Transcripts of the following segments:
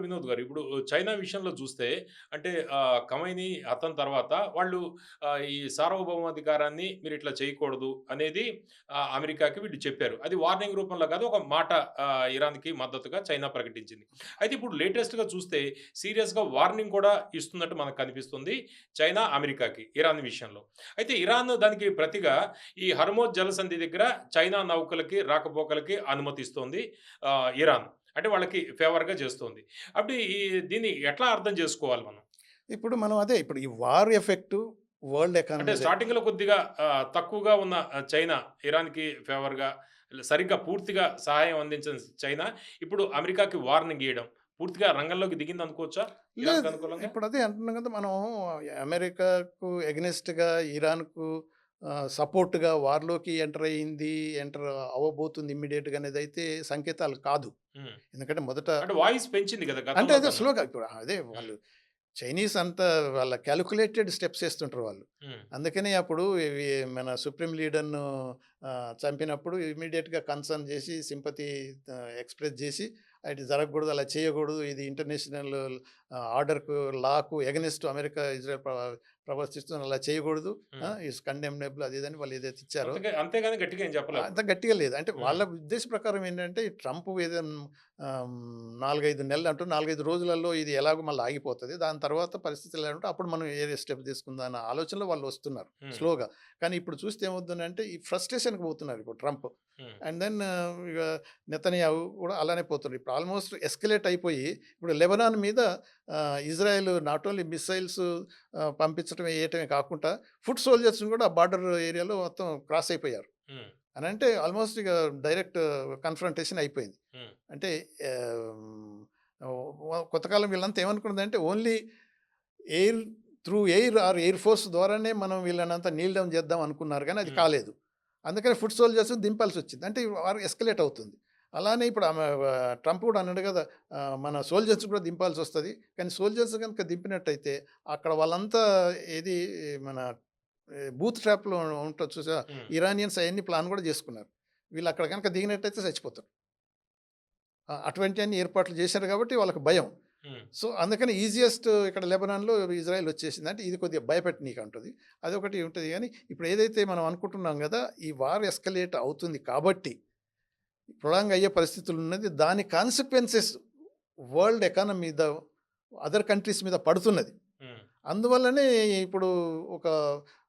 వినోద్ గారు, ఇప్పుడు చైనా విషయంలో చూస్తే అంటే ఖమైనీ అతని తర్వాత వాళ్ళు ఈ సార్వభౌమాధికారాన్ని మీరిట్లా చేయకూడదు అనేది అమెరికాకి వీళ్ళు చెప్పారు. అది వార్నింగ్ రూపంలో కాదు, ఒక మాట ఇరాన్‌కి మద్దతుగా చైనా ప్రకటించింది. అయితే ఇప్పుడు లేటెస్ట్‌గా చూస్తే సీరియస్‌గా వార్నింగ్ కూడా ఇస్తున్నట్టు మనకు కనిపిస్తుంది చైనా అమెరికాకి ఇరాన్ విషయంలో. అయితే ఇరాన్ దానికి ప్రతిగా ఈ హర్మోజ్ జలసంధి దగ్గర చైనా నౌకలకి రాకపోకలకి అనుమతిస్తోంది ఇరాన్. అంటే వాళ్ళకి ఫేవర్‌గా చేస్తోంది. అప్పుడు దీన్ని ఎట్లా అర్థం చేసుకోవాలి మనం? ఇప్పుడు మనం అదే ఇప్పుడు ఈ వార్ ఎఫెక్ట్ వరల్డ్ అంటే ఎకానమీ మీద. స్టార్టింగ్‌లో కొద్దిగా తక్కువగా ఉన్న చైనా ఇరాన్‌కి ఫేవర్‌గా సరిగ్గా పూర్తిగా సహాయం అందించిన చైనా ఇప్పుడు అమెరికాకి వార్నింగ్ ఇయ్యడం. పూర్తిగా రంగంలోకి దిగిందనుకోవచ్చా? ఇరాన్‌కి లేదు. అనుకూలంగా? ఇప్పుడు అదే అంటున్నాం కదా! మనం అమెరికాకు ఎగనెస్ట్‌గా ఇరాన్‌కు సపోర్ట్‌గా వార్‌లోకి ఎంటర్ అవ్వబోతుంది ఇమ్మీడియేట్‌గా అనేదైతే సంకేతాలు కాదు. హ్మ్. ఎందుకంటే మొదట అంటే వాయిస్ పెంచింది కదా! అంటే గతంలో అదే కన్నా. స్లోగా ఇప్పుడు అదే హ్మ్. వాళ్ళు చైనీస్ అంతా వాళ్ళ కాలిక్యులేటెడ్ స్టెప్స్ ఏస్తుంటారు వాళ్ళు. హ్మ్. అందుకనే అప్పుడు ఇవి మన సుప్రీం లీడర్‌ను చంపినప్పుడు ఇమ్మీడియేట్‌గా కన్సర్న్ చేసి సింపతి ఎక్స్‌ప్రెస్ చేసి ఇది జరగకూడదు, అలా చేయకూడదు. ఇది ఇంటర్నేషనల్ ఆర్డర్‌కు, లాకు ఎగనెస్ట్ అమెరికా, ఇజ్రాయెల్ ప్రవర్తిస్తుంది. అలా చేయకూడదు. హ్మ్. ఈస్ కండెమ్నబుల్ అది ఇదని వాళ్ళు ఏదైతే ఇచ్చారో అంతేగాని గట్టిగా ఏం చెప్పలే అంత అప్పుడు. గట్టిగా లేదు. అంటే వాళ్ళ హ్మ్. ఉద్దేశ ప్రకారం ఏంటంటే, ఈ ట్రంప్ ఏదో 4, 5 నెలలు అంటూ 4, 5 రోజులలో ఇది ఎలాగో మళ్ళీ ఆగిపోతది. దాని తర్వాత పరిస్థితులు ఎలా ఉంటే అప్పుడు మనం ఏ స్టెప్ తీసుకుందాం అన్న ఆలోచనలో వాళ్ళు వస్తున్నారు హ్మ్. స్లోగా. కానీ ఇప్పుడు చూస్తే ఏమవుతుందంటే, ఈ ఫ్రస్ట్రేషన్‌కి పోతున్నారు ఇప్పుడు ట్రంప్. హ్మ్. అండ్ దెన్ ఇగ నెతన్యాహు కూడా అలానే పోతున్నారు. ఇప్పుడు ఆల్మోస్ట్ ఎస్కలేట్ అయిపోయి ఇప్పుడు లెబనాన్ మీద ఇజ్రాయెల్ నాట్ ఓన్లీ మిస్సైల్స్ పంపించడమే, ఏయటమే కాకుండా ఫుట్ సోల్జర్స్‌ని కూడా ఆ బార్డర్ ఏరియాలో మొత్తం క్రాస్ అయిపోయారు. హ్మ్. అనంటే ఆల్మోస్ట్ ఇక డైరెక్ట్ కన్ఫ్రంటేషన్ అయిపోయింది. హ్మ్. అంటే కొంతకాలం వీళ్ళంతా ఏమనుకున్నదంటే only air air or air force ద్వారానే మనం వీళ్ళనంతా నీల్ డౌన్ చేద్దాం అనుకున్నారు గానీ అది హ్మ్. కాలేదు. అందుకని ఫుట్ సోల్జర్స్‌ని దింపాల్సొచ్చింది. అంటే వార్ ఎస్కలేట్ అవుతుంది. అలానే ఇప్పుడు ట్రంప్ కూడా అన్నాడు గదా! మన సోల్జర్స్‌ని కూడా దింపాల్సొస్తది. కానీ సోల్జర్స్ గనుక దింపినట్టయితే అక్కడ వాళ్ళంతా ఏది మన బూత్ ట్రాప్‌లో ఉంటది చూసావా? హ్మ్. ఇరానియన్స్ అయన్నీ ప్లాన్ గూడా జేసుకున్నారు. వీళ్ళు అక్కడ గనక దిగినట్టయితే చచ్చిపోతారు. అటువంటియన్నీ ఏర్పాట్లు చేశారు గాబట్టి వాళ్ళకి భయం. హ్మ్. సో, అందుకని ఈజియెస్ట్ ఇక్కడ లెబనాన్‌లో ఇజ్రాయెల్ వచ్చేసింది. అంటే ఇది కొద్దిగా భయపెట్టనీకంటది. అదొకటి ఉంటది గానీ, ఇప్పుడు ఏదైతే మనం అనుకుంటున్నాం గదా! ఈ వార్ ఎస్కలేట్ అవుతుంది కాబట్టి, ప్రొలాంగ్ అయ్యే పరిస్థితులున్నది. దాని కాన్సిక్వెన్సెస్ వరల్డ్ ఎకానమీ మీద, అదర్ కంట్రీస్ మీద పడుతున్నది. హ్మ్. అందువల్లనే ఇప్పుడు ఒక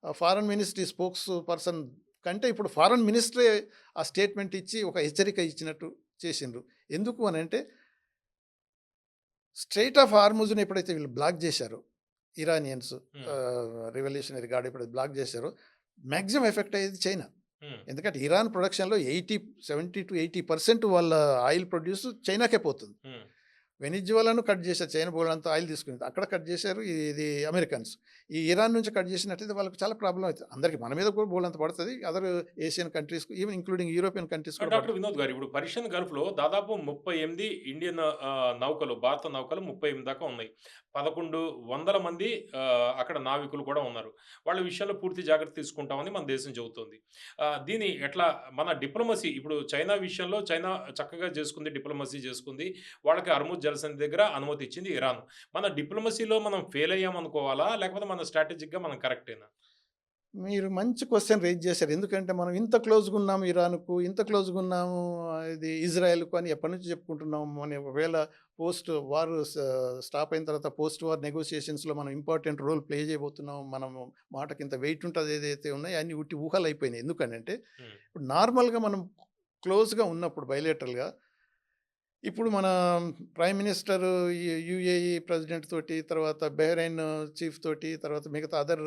ఫారెన్ మినిస్ట్రీ స్పోక్స్ పర్సన్ కంటే ఇప్పుడు ఫారెన్ మినిస్టరే ఆ స్టేట్మెంట్ ఇచ్చి ఒక హెచ్చరిక ఇచ్చినట్టు చేసిండ్రు. ఎందుకు అనంటే స్ట్రెయిట్ ఆఫ్ హార్ముజ్‌ని ఎప్పుడైతే వీళ్ళు బ్లాక్ జేశారో ఇరానియన్స్, హ్మ్. రివల్యూషనరీ గార్డ్ ఎప్పుడైతే బ్లాక్ జేశారో మాక్సిమం ఎఫెక్ట్ అయ్యేది చైనా. హ్మ్. ఎందుకంటే ఇరాన్ ప్రొడక్షన్‌లో 70-80% వాళ్ళ ఆయిల్ ప్రొడ్యూస్ చైనాకే పోతుంది. హ్మ్. వెనిజువలాను కట్ చేశారు. చైనా బోలెడంత ఆయిల్ తీసుకునేది. అక్కడ కట్ చేశారు. ఇది అమెరికన్స్. ఈ ఇరాన్ నుంచి కట్ చేసినట్టయితే వాళ్ళకి చాలా ప్రాబ్లమ్ అయితది. అందరికి మన మీద కూడా బోలెడంత పడతది. అదర్ ఏషియన్ కంట్రీస్‌కి ఈవెన్ ఇంక్లూడింగ్ యూరోపియన్ కంట్రీస్ కూడా డాక్టర్ పడతది. వినోద్ గారు, ఇప్పుడు పర్షియన్ గల్ఫ్‌లో దాదాపు 38 ఇండియన్ నౌకలు, భారత నౌకలు 38 దాకా ఉన్నాయి. 1100 మంది అక్కడ నావికులు కూడా ఉన్నారు. వాళ్ళ విషయంలో పూర్తి జాగ్రత్త తీసుకుంటామని మన దేశం చెబుతోంది. దీన్ని ఎట్లా మన డిప్లొమసీ ఇప్పుడు చైనా విషయంలో చైనా చక్కగా చేసుకుంది, డిప్లొమసీ చేసుకుంది. వాళ్ళకి హర్ముజ్ జలసంధి దగ్గర అనుమతి ఇచ్చింది ఇరాన్. మన డిప్లొమసీలో మనం ఫెయిల్ అయ్యామనుకోవాలా? లేకపోతే మన స్ట్రాటజిక్‌గా మనం కరెక్టేనా? మీరు మంచి క్వెషన్ రైజ్ చేశారు. ఎందుకంటే మనం ఇంత క్లోజ్‌గున్నాము ఇరాన్‌కు, ఇంత క్లోజ్‌గున్నాము ఇది ఇజ్రాయెల్‌కు అని ఎప్పటినుంచో చెప్పుకుంటున్నాము అని ఒకవేళ పోస్ట్ వార్ స్టాప్ అయిన తర్వాత పోస్ట్ వార్ నెగోషియేషన్స్‌లో మనం ఇంపార్టెంట్ రోల్ ప్లే చేయబోతున్నాం. మనము మాటకింత వెయిట్ ఉంటది ఏదైతే ఉన్నాయో అన్నీ ఉట్టి ఊహలయిపోయినాయి. ఎందుకనంటే హ్మ్. ఇప్పుడు నార్మల్‌గా మనం క్లోజ్‌గా ఉన్నప్పుడు బయలేటరల్‌గా ఇప్పుడు మన ప్రైమ్ మినిస్టర్ యూఏఈ ప్రెసిడెంట్ తోటి, తర్వాత బహ్రెయిన్ చీఫ్ తోటి, తర్వాత మిగతా అదర్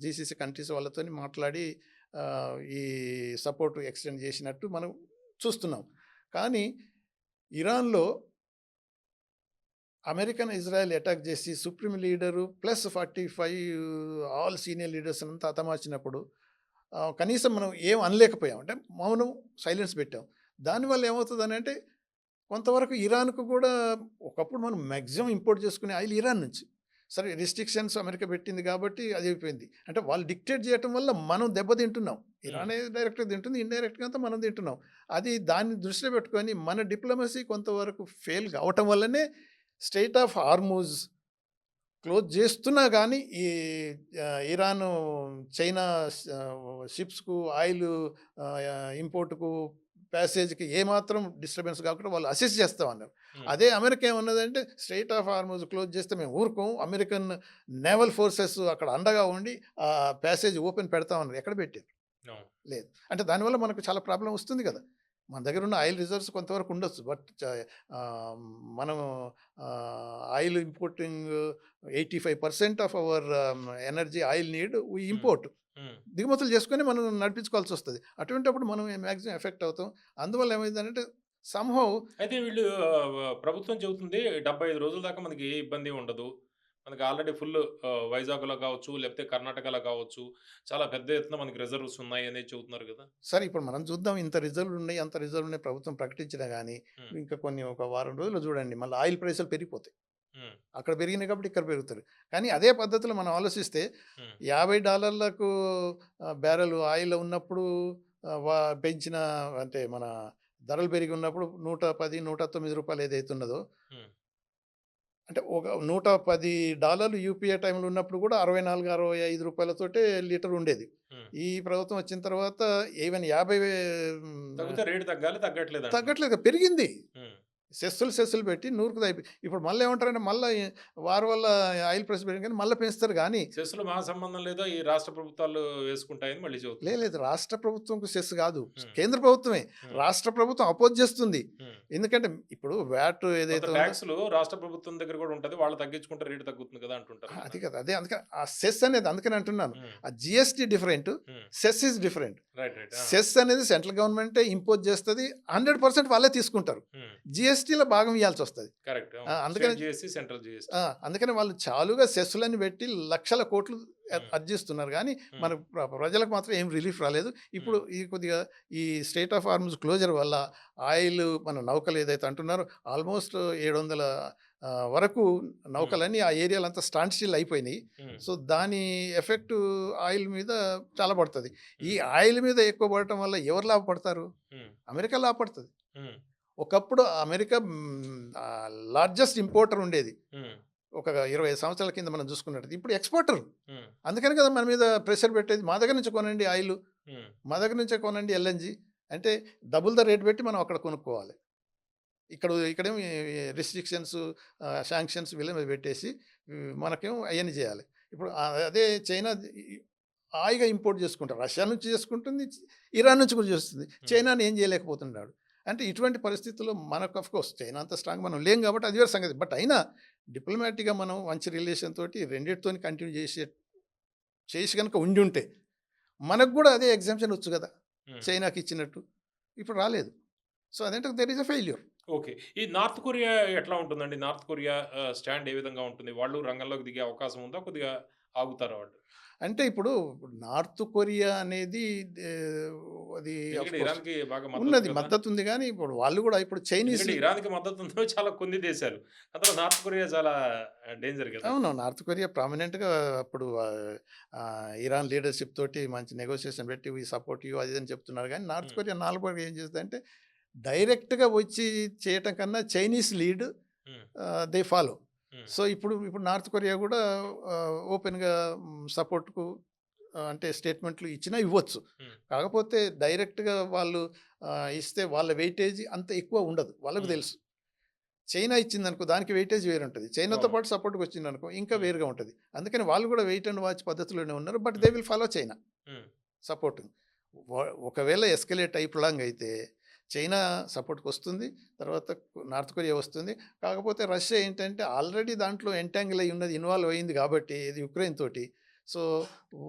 జీసీసీ కంట్రీస్ వాళ్ళతోని మాట్లాడి ఈ సపోర్ట్ ఎక్స్టెండ్ చేసినట్టు మనం చూస్తున్నాం. కానీ ఇరాన్‌లో అమెరికన్, ఇజ్రాయెల్ అటాక్ చేసి supreme leader plus 45 all senior leaders అంతా హతమార్చినప్పుడు కనీసం మనం ఏం అనలేకపోయాం. అంటే మౌనం, సైలెన్స్ పెట్టాం. దానివల్ల ఏమవుతదనంటే కొంతవరకు ఇరాన్‌కు గూడా ఒకప్పుడు మనం మాక్సిమం ఇంపోర్ట్ చేసుకునే ఆయిల్ ఇరాన్ నుంచి. సరే రిస్ట్రిక్షన్స్ అమెరికా పెట్టింది కాబట్టి అది అయిపోయింది. అంటే వాళ్ళు డిక్టేట్ చేయటం వల్ల మనం దెబ్బతింటున్నాం. హ్మ్. ఇరానే డైరెక్ట్‌గా తింటుంది. ఇండైరెక్ట్‌గా అంతా మనం తింటున్నాం. అది దాన్ని దృష్టిలో పెట్టుకొని మన డిప్లొమసీ కొంతవరకు ఫెయిల్ కావటం వల్లనే స్ట్రెయిట్ ఆఫ్ హార్మూజ్ క్లోజ్ చేస్తున్నా గానీ ఈ ఇరాను, చైనా షిప్స్‌కు ఆయిల్ ఇంపోర్ట్‌కు, ప్యాసేజ్‌కి ఏమాత్రం డిస్టర్బెన్స్ కాకుండా వాళ్ళు అసిస్ట్ చేస్తామన్నారు. హ్మ్. అదే అమెరికా ఏమన్నదంటే స్ట్రెయిట్ ఆఫ్ హార్మూజ్ క్లోజ్ చేస్తే మేము ఊరుకోం. అమెరికన్ నేవల్ ఫోర్సెస్ అక్కడ అండగా ఉండి ప్యాసేజ్ ఓపెన్ పెడతామన్నారు. ఎక్కడ పెట్టారు? అవును. లేదు. అంటే దానివల్ల మనకు చాలా ప్రాబ్లమ్ వస్తుంది కదా! మన దగ్గర ఉన్న ఆయిల్ రిజర్వ్స్ కొంతవరకు ఉండొచ్చు. బట్ మనం oil importing 85% of our energy oil need we hmm. Import. హ్మ్. దిగుమతులు చేసుకొని మనం నడిపించుకోవాల్సొస్తది. అటువంటప్పుడు మనం మాక్సిమం ఎఫెక్ట్ అవుతాం. అందువల్ల ఏమైందనంటే సమ్‌హౌ అయితే వీళ్ళు ప్రభుత్వం చెబుతుంది 75 రోజుల దాకా మనకి ఏ ఇబ్బంది ఉండదు. మనకి ఆల్రెడీ ఫుల్లు వైజాగ్‌లో కావచ్చు, లేకపోతే కర్ణాటకలో కావచ్చు, చాలా పెద్ద ఎత్తున మనకి రిజర్వ్స్ ఉన్నాయి అనేది చెబుతున్నారు గదా! సరే ఇప్పుడు మనం చూద్దాం ఇంత రిజర్వ్‌లున్నాయి, అంత రిజర్వ్‌లున్నాయి ప్రభుత్వం ప్రకటించినా గానీ, హ్మ్. ఇంకా కొన్ని ఒక వారం రోజుల్లో చూడండి మళ్ళీ ఆయిల్ ప్రైసులు పెరిగిపోతాయి. హ్మ్. అక్కడ పెరిగినాయి కాబట్టి ఇక్కడ పెరుగుతారు. కానీ అదే పద్ధతిలో మనం ఆలోచిస్తే హ్మ్. $50 బ్యారెల్ ఆయిల్ ఉన్నప్పుడు పెంచిన అంటే మన ధరలు పెరిగి ఉన్నప్పుడు 110, $109 ఏదైతే ఉన్నదో హ్మ్. అంటే ఒక $110 యూపీఏ టైంలో ఉన్నప్పుడు కూడా 64, ₹65 లీటర్ ఉండేది. హ్మ్. ఈ ప్రభుత్వం వచ్చిన తర్వాత ఈవెన్ 50 తగ్గితే రేట్ తగ్గాలి. తగ్గట్లేదంటున్నారు. తగ్గట్లేదు పెరిగింది. హ్మ్. సెస్సులు పెట్టి నూరుకు ఇప్పుడు మళ్ళీ ఏమంటారంటే మళ్ళా వారి వల్ల ఆయిల్ ప్రైస్ పెరిగింది కానీ మళ్ళీ పెంచుతారు కానీ సెస్‌లు మా సంబంధం లేదు. ఈ రాష్ట్ర ప్రభుత్వాలు వేసుకుంటాయని మళ్ళీ చెబుతున్నారు. లేదు రాష్ట్ర ప్రభుత్వంకు సెస్ కాదు. హ్మ్. కేంద్ర ప్రభుత్వమే. హ్మ్. రాష్ట్ర ప్రభుత్వం అపోజ్ చేస్తుంది. హ్మ్. ఎందుకంటే ఇప్పుడు వ్యాట్ కొంత ఏదైతే ఉందో టాక్స్‌లు రాష్ట్ర ప్రభుత్వం దగ్గర గూడా ఉంటది. వాళ్ళు తగ్గించుకుంటే రేట్ తగ్గుతుంది కదా! అంటుంటారు అది గదా! కదా! అదే అందుకని ఆ సెస్ అనేది అందుకని అంటున్నాను. హ్మ్. ఆ GST different. Hmm. Cess is different. Right. ఆ! సెస్ అనేది సెంట్రల్ గవర్నమెంటే ఇంపోజ్ చేస్తది. 100% వాళ్ళే తీసుకుంటారు. హ్మ్. జీఎస్టీలో భాగం ఇయ్యాల్సొస్తది. కరెక్ట్. అవును. అందుకని స్టేట్ జీఎస్టీ, సెంట్రల్ జీఎస్టీ. అందుకని వాళ్ళు చాలుగా సెస్సులని పెట్టి లక్షల కోట్లు హ్మ్. అర్జిస్తున్నారు గానీ, హ్మ్. మన ప్రజలకు మాత్రం ఏం రిలీఫ్ రాలేదు. ఇప్పుడు హ్మ్. ఈ కొద్దిగా ఈ స్ట్రెయిట్ ఆఫ్ హార్ముజ్ క్లోజర్ వల్ల ఆయిల్ మన నౌకలు ఏదైతే అంటున్నారో ఆల్మోస్ట్ 700 వరకు హ్మ్. నౌకలన్నీ ఆ ఏరియాలంతా స్టాండ్ స్టిల్ అయిపోయినాయి. హ్మ్. సో, దాని ఎఫెక్టు ఆయిల్ మీద చాలా పడతది. ఈ హ్మ్. ఆయిల్ మీద ఎక్కువ పడటం వల్ల ఎవరు లాభపడతారు? హ్మ్. అమెరికా లాభపడతది. హ్మ్. ఒకప్పుడు అమెరికా లార్జెస్ట్ ఇంపోర్టర్ ఉండేది. హ్మ్. ఒక 20 సంవత్సరాల కింద మనం చూసుకున్నట్టయితే. ఇప్పుడు ఎక్స్‌పోర్టర్. హ్మ్. అందుకని కదా మన మీద ప్రెషర్ పెట్టేది. మా దగ్గర నుంచి కొనండి ఆయిలు. హ్మ్. మా దగ్గర నుంచే కొనండి ఎల్ఎన్‌జీ. అంటే డబుల్ ద రేట్ పెట్టి మనం అక్కడ కొనుక్కోవాలి. ఇక్కడేమో రిస్ట్రిక్షన్స్, శాంక్షన్స్ వీళ్ళ మీద పెట్టేసి మనకేమో అయన్నీ చేయాలి. ఇప్పుడు అదే చైనా హాయిగా ఇంపోర్ట్ చేసుకుంటారు. రష్యా నుంచి చేసుకుంటుంది. ఇరాన్ నుంచి కూడా చేస్తుంది. హ్మ్. చైనాని ఏం చేయలేకపోతున్నాడు. అంటే ఇటువంటి పరిస్థితుల్లో మనకు ఆఫ్‌కోర్స్ చైనా అంత స్ట్రాంగ్ మనం లేం కాబట్టి అది వేరే సంగతి. బట్ అయినా డిప్లొమాటిక్‌గా మనం మంచి రిలేషన్ తోటి రెండిటితోని కంటిన్యూ చేసి గనుక ఉండుంటే మనకు గూడా అదే ఎగ్జామ్షన్ వచ్చు గదా! హ్మ్. చైనాకి ఇచ్చినట్టు. ఇప్పుడు రాలేదు. సో, అదంటే there is a failure. Okay. ఈ నార్త్ కొరియా ఎట్లా ఉంటుందండి? నార్త్ కొరియా స్టాండ్ ఏ విధంగా ఉంటుంది? వాళ్ళు రంగంలోకి దిగే అవకాశం ఉందా? కొద్దిగా ఆగుతారా వాళ్ళు? అంటే ఇప్పుడు నార్త్ కొరియా అనేది అది ఎందుకంటే ఆఫ్‌కోర్స్ ఇరాన్‌కి బాగా మద్దతు ఉన్నది. కదా! మద్దతుంది గానీ, ఇప్పుడు వాళ్ళు గూడా ఇప్పుడు చైనీస్ ఎందుకంటే ఇరాన్‌కి మద్దతు ఉన్నవి చాలా కొన్ని దేశాలు. అందులో నార్త్ కొరియా చాలా డేంజర్ గదా! అవును. నార్త్ కొరియా ప్రామినెంట్‌గా అప్పుడు ఇరాన్ లీడర్‌షిప్ తోటి మంచి నెగోషియేషన్ పెట్టి వి సపోర్ట్ యూ అది ఇది అని చెప్తున్నారు గానీ, నార్త్ హ్మ్. కొరియా నాలుగు ఏం చేస్తదంటే డైరెక్ట్‌గా వచ్చి చేయటం కన్నా చైనీస్ లీడ్ హ్మ్. They follow. హ్మ్. సో, ఇప్పుడు నార్త్ కొరియా గూడా ఓపెన్‌గా సపోర్ట్‌కు అంటే స్టేట్మెంట్లు ఇచ్చినా ఇవ్వచ్చు. హ్మ్. కాకపోతే డైరెక్ట్‌గా వాళ్ళు ఇస్తే వాళ్ళ వెయిటేజ్ అంత ఎక్కువ ఉండదు. వాళ్ళకు హ్మ్. తెలుసు. చైనా ఇచ్చిందనుకో దానికి వెయిటేజ్ వేరుంటది. చైనాతో అవును. పాటు సపోర్ట్‌కొచ్చిందనుకో ఇంకా హ్మ్. వేరుగా ఉంటది. అందుకని వాళ్ళు గూడా వెయిట్ అండ్ వాచ్ పద్ధతిలోనే ఉన్నారు. బట్ దే హ్మ్. విల్ ఫాలో చైనా హ్మ్. సపోర్ట్. ఒకవేళ ఎస్కలేట్ అయ్యి ప్రొలాంగ్ అయితే చైనా సపోర్ట్‌కొస్తుంది. తర్వాత నార్త్ కొరియా వస్తుంది. కాకపోతే రష్యా ఏంటంటే ఆల్రెడీ దాంట్లో ఎంటాంగిల్ అయ్యి ఉన్నది. ఇన్వాల్వ్ అయింది కాబట్టి ఇది యుక్రెయిన్ తోటి. సో, ఉ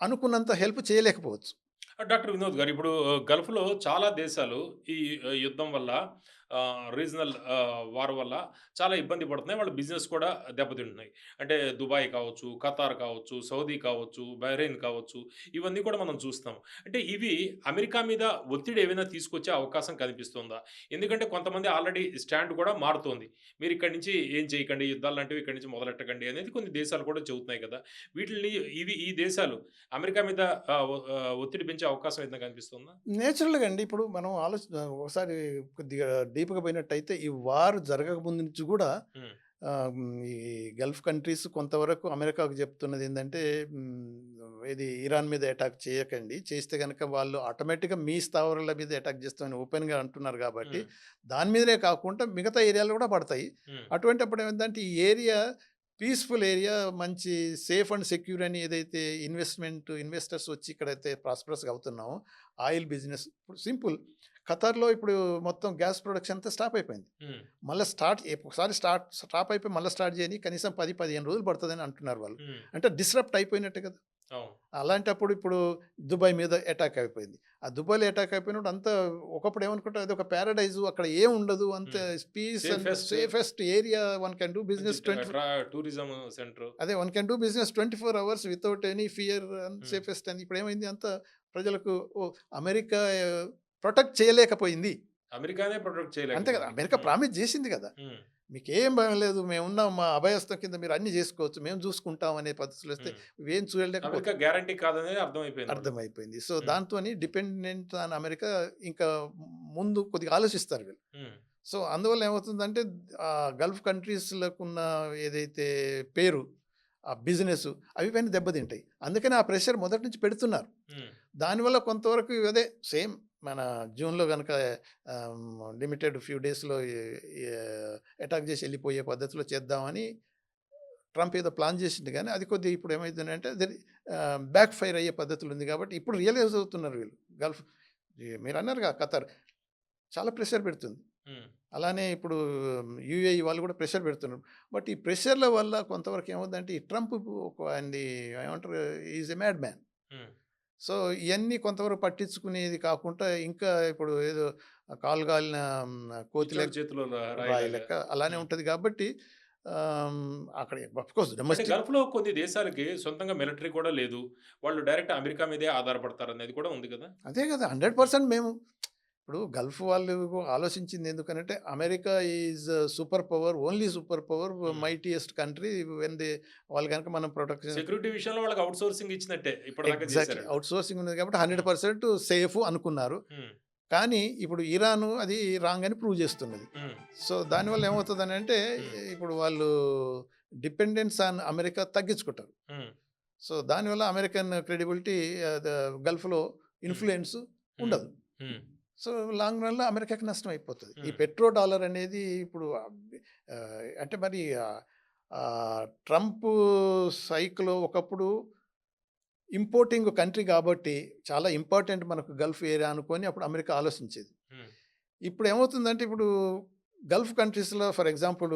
అనుకున్నంత హెల్ప్ చేయలేకపోవచ్చు. డాక్టర్ వినోద్ గారు ఇప్పుడు గల్ఫ్‌లో చాలా దేశాలు ఈ యుద్ధం వల్ల రీజనల్ వార్ వల్ల చాలా ఇబ్బంది పడుతున్నాయి. వాళ్ళ బిజినెస్ కూడా దెబ్బతింటున్నాయి. అంటే దుబాయ్ కావచ్చు, ఖతార్ కావచ్చు, సౌదీ కావచ్చు, బహ్రెయిన్ కావచ్చు, ఇవన్నీ కూడా మనం చూస్తున్నాం. అంటే ఇవి అమెరికా మీద ఒత్తిడి ఏమైనా తీసుకొచ్చే అవకాశం కనిపిస్తుందా? ఎందుకంటే కొంతమంది ఆల్రెడీ స్టాండ్ కూడా మారుతోంది. మీరు ఇక్కడి నుంచి ఏం చేయకండి, యుద్ధాలు లాంటివి ఇక్కడి నుంచి మొదలెట్టకండి అనేది కొన్ని దేశాలు కూడా చెబుతున్నాయి కదా! వీటిల్ని ఈ దేశాలు అమెరికా మీద ఒత్తిడి పెంచే అవకాశం ఏదైనా కనిపిస్తుందా? నేచురల్‌గా అండి. ఇప్పుడు మనం ఒకసారి కొద్దిగా డీప్గా పోయినట్టయితే ఈ వార్ జరగక ముందు నుంచి కూడా హ్మ్. ఈ గల్ఫ్ కంట్రీస్ కొంతవరకు అమెరికాకు చెప్తున్నది ఏంటంటే ఇది ఇరాన్ మీద అటాక్ చేయకండి, చేస్తే కనుక వాళ్ళు ఆటోమేటిక్గా మీ స్థావరాల మీద అటాక్ చేస్తామని ఓపెన్గా అంటున్నారు కాబట్టి హ్మ్. దాని మీదనే కాకుండా మిగతా ఏరియాలు కూడా పడతాయి. హ్మ్. అటువంటిప్పుడు ఏమిటంటే ఈ ఏరియా పీస్ఫుల్ ఏరియా, మంచి సేఫ్ అండ్ సెక్యూర్ అని ఏదైతే ఇన్వెస్టర్స్ వచ్చి ఇక్కడైతే ప్రాస్పరస్గా అవుతున్నామో ఆయిల్ బిజినెస్ ఇప్పుడు సింపుల్. ఖతార్లో ఇప్పుడు మొత్తం గ్యాస్ ప్రొడక్షన్ అంతా స్టాప్ అయిపోయింది. హ్మ్. మళ్ళీ ఒకసారి స్టాప్ అయిపోయి మళ్ళీ స్టార్ట్ చేయని కనీసం 10-15 రోజులు పడుతుందని అంటున్నారు వాళ్ళు. హ్మ్. అంటే డిస్రప్ట్ అయిపోయినట్టే కదా. అవును. అలాంటప్పుడు ఇప్పుడు దుబాయ్ మీద అటాక్ అయిపోయింది. ఆ దుబాయ్లో అటాక్ అయిపోయినప్పుడు అంతా ఒకప్పుడు ఏమనుకుంటారు అది ఒక ప్యారడైజు, అక్కడ ఏం ఉండదు, అంత hmm. Peace and safest safest area, one can do మంచి బిజినెస్ 24 టూరిజం సెంటర్. అదే one can do business 24 hours without any fear and hmm. Safest అని. ఇప్పుడు ఏమైంది అంతా ప్రజలకు అమెరికా ప్రొటెక్ట్ చేయలేకపోయింది. అమెరికానే ప్రొటెక్ట్ అంతే కదా, చేయలేకపోయింది. అమెరికా హ్మ్. ప్రామిస్ చేసింది కదా, హ్మ్. మీకేం భయం లేదు, మేమున్నాం, మా అభయస్థం కింద మీరు అన్ని చేసుకోవచ్చు, మేము చూసుకుంటాం అనే పద్ధతులు వస్తే హ్మ్. ఇవేం చూడలేకపోతే అమెరికా గ్యారంటీ కాదనేది అర్థమైపోయింది వాళ్ళకి. అర్థమైపోయింది. సో హ్మ్. దాంతోని డిపెండెంట్ ఆన్ అమెరికా ఇంకా ముందు కొద్దిగా ఆలోచిస్తారు వీళ్ళు. హ్మ్. సో అందువల్ల ఏమవుతుందంటే గల్ఫ్ కంట్రీస్‌లకున్న ఏదైతే పేరు, ఆ బిజినెస్ అవి ఇవన్నీ దెబ్బతింటాయి. అందుకని ఆ ప్రెషర్ మొదటి నుంచి పెడుతున్నారు. హ్మ్. దానివల్ల కొంతవరకు అదే సేమ్ మన జూన్‌లో గనక లిమిటెడ్ ఫ్యూ డేస్‌లో అటాక్ చేసి వెళ్ళిపోయే పద్ధతిలో చేద్దామని ట్రంప్ ఏదో ప్లాన్ చేసిండు గానీ, అది కొద్దిగా ఇప్పుడు ఏమైతుందంటే అది బ్యాక్ ఫైర్ అయ్యే పద్ధతులు ఉంది కాబట్టి ఇప్పుడు రియలైజ్ అవుతున్నారు వీళ్ళు. గల్ఫ్ మీరన్నారుగా ఖతర్ చాలా ప్రెషర్ పెడుతుంది. హ్మ్. అలానే ఇప్పుడు యూఏఈ వాళ్ళు కూడా ప్రెషర్ పెడుతున్నారు. బట్ ఈ ప్రెషర్‌ల వల్ల కొంతవరకు ఏమవుద్దంటే ఈ ట్రంప్ ఆయనది ఏమంటారు, ఈజ్ ఎ మ్యాడ్ మ్యాన్. హ్మ్. సో ఇయన్నీ కొంతవరకు పట్టించుకునేది కాకుండా ఇంకా ఇప్పుడు ఏదో కాలు గాలిన కోతి పిచ్చోడి లెక్క చేతిలో రాయి రాయిలాగా. లెక్క అలానే హ్మ్. ఉంటది కాబట్టి అక్కడ ఆఫ్‌కోర్స్ అంటే డొమెస్టిక్ గల్ఫ్‌లో కొన్ని దేశాలకి సొంతంగా మిలిటరీ కూడా లేదు. వాళ్ళు డైరెక్ట్ అమెరికా మీదే ఆధారపడతారనేది కూడా ఉంది కదా! అదే కదా, హ్మ్. 100% మేము ఇప్పుడు గల్ఫ్ వాళ్ళు ఆలోచించింది ఎందుకనంటే America is super power, only super power, హ్మ్. మైటియెస్ట్ కంట్రీ వెన్ దే వాళ్ళు గనక మనం ప్రొటెక్షన్ సెక్యూరిటీ విషయంలో వాళ్ళకి ఔట్ సోర్సింగ్ ఇచ్చినట్టే. ఇప్పటిదాకా ఎగ్జాక్ట్‌లీ చేశారంట. ఔట్ సోర్సింగ్ ఉన్నది కాబట్టి హ్మ్. 100% సేఫ్ అనుకున్నారు. హ్మ్. కానీ ఇప్పుడు ఇరాన్ అది రాంగ్ అని ప్రూవ్ చేస్తున్నది. హ్మ్. సో దానివల్ల ఏమవుతుందనంటే హ్మ్. ఇప్పుడు వాళ్ళు డిపెండెన్స్ ఆన్ అమెరికా తగ్గించుకుంటారు. హ్మ్. సో దానివల్ల అమెరికన్ క్రెడిబిలిటీ గల్ఫ్‌లో హ్మ్. ఇన్‌ఫ్లూయెన్స్ హ్మ్. ఉండదు. హ్మ్. సో లాంగ్ రన్‌లో అమెరికాకి నష్టం అయిపోతది. ఈ హ్మ్. పెట్రో డాలర్ అనేది ఇప్పుడు అంటే మరి ట్రంప్ సైక్‌లో ఒకప్పుడు ఇంపోర్టింగ్ కంట్రీ కాబట్టి చాలా ఇంపార్టెంట్ మనకు గల్ఫ్ ఏరియా అనుకోని అప్పుడు అమెరికా ఆలోచించేది. హ్మ్. ఇప్పుడు ఏమవుతుందంటే ఇప్పుడు గల్ఫ్ కంట్రీస్‌లో ఫర్ ఎగ్జాంపుల్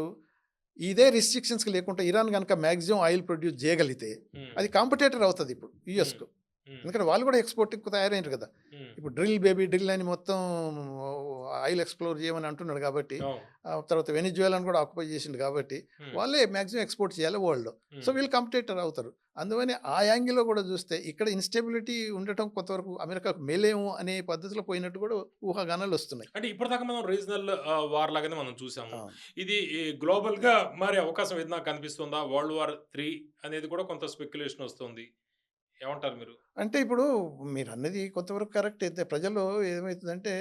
ఇదే రిస్ట్రిక్షన్స్‌కి లేకుండా ఇరాన్ గనక మాక్సిమం ఆయిల్ ప్రొడ్యూస్ చేయగలిగితే హ్మ్. అది కాంపిటీటర్ అవుతది ఇప్పుడు హ్మ్. యూఎస్‌కు. హ్మ్. ఎందుకంటే వాళ్ళు కూడా ఎక్స్‌పోర్ట్‌కి తయారైండ్రు కదా. హ్మ్. ఇప్పుడు డ్రిల్ బేబీ డ్రిల్ అని మొత్తం ఆయిల్ ఎక్స్‌ప్లోర్ చేయమని అంటున్నాడు కాబట్టి, అవును. తర్వాత వెనిజువేలాని కూడా ఆక్యుపై చేసిండు కాబట్టి, హ్మ్. వాళ్ళే మాక్సిమం ఎక్స్‌పోర్ట్ చేయాలి వరల్డ్‌లో. సో హ్మ్. వీళ్ళు కాంపిటీటర్ అవుతారు. అందువని ఆ యాంగిల్‌లో కూడా చూస్తే ఇక్కడ ఇన్‌స్టెబిలిటీ ఉండటం కొంతవరకు అమెరికాకు మేలేమో అనే పద్ధతిలో పోయినట్టు కూడా ఊహాగానాలొస్తున్నాయి. అంటే ఇప్పటిదాకా మనం రీజనల్ వార్ లాగానే మనం చూసాము. అవును. ఇది ఈ గ్లోబల్‌గా మారే అవకాశం ఏదైనా కనిపిస్తుందా? వరల్డ్ వార్ 3 అనేది కూడా కొంత స్పెక్యులేషన్ వస్తుంది. ఏమంటారు మీరు? అంటే ఇప్పుడు మీరన్నది కొంతవరకు కరెక్టే. అయితే ప్రజలు ఏమైతుందంటే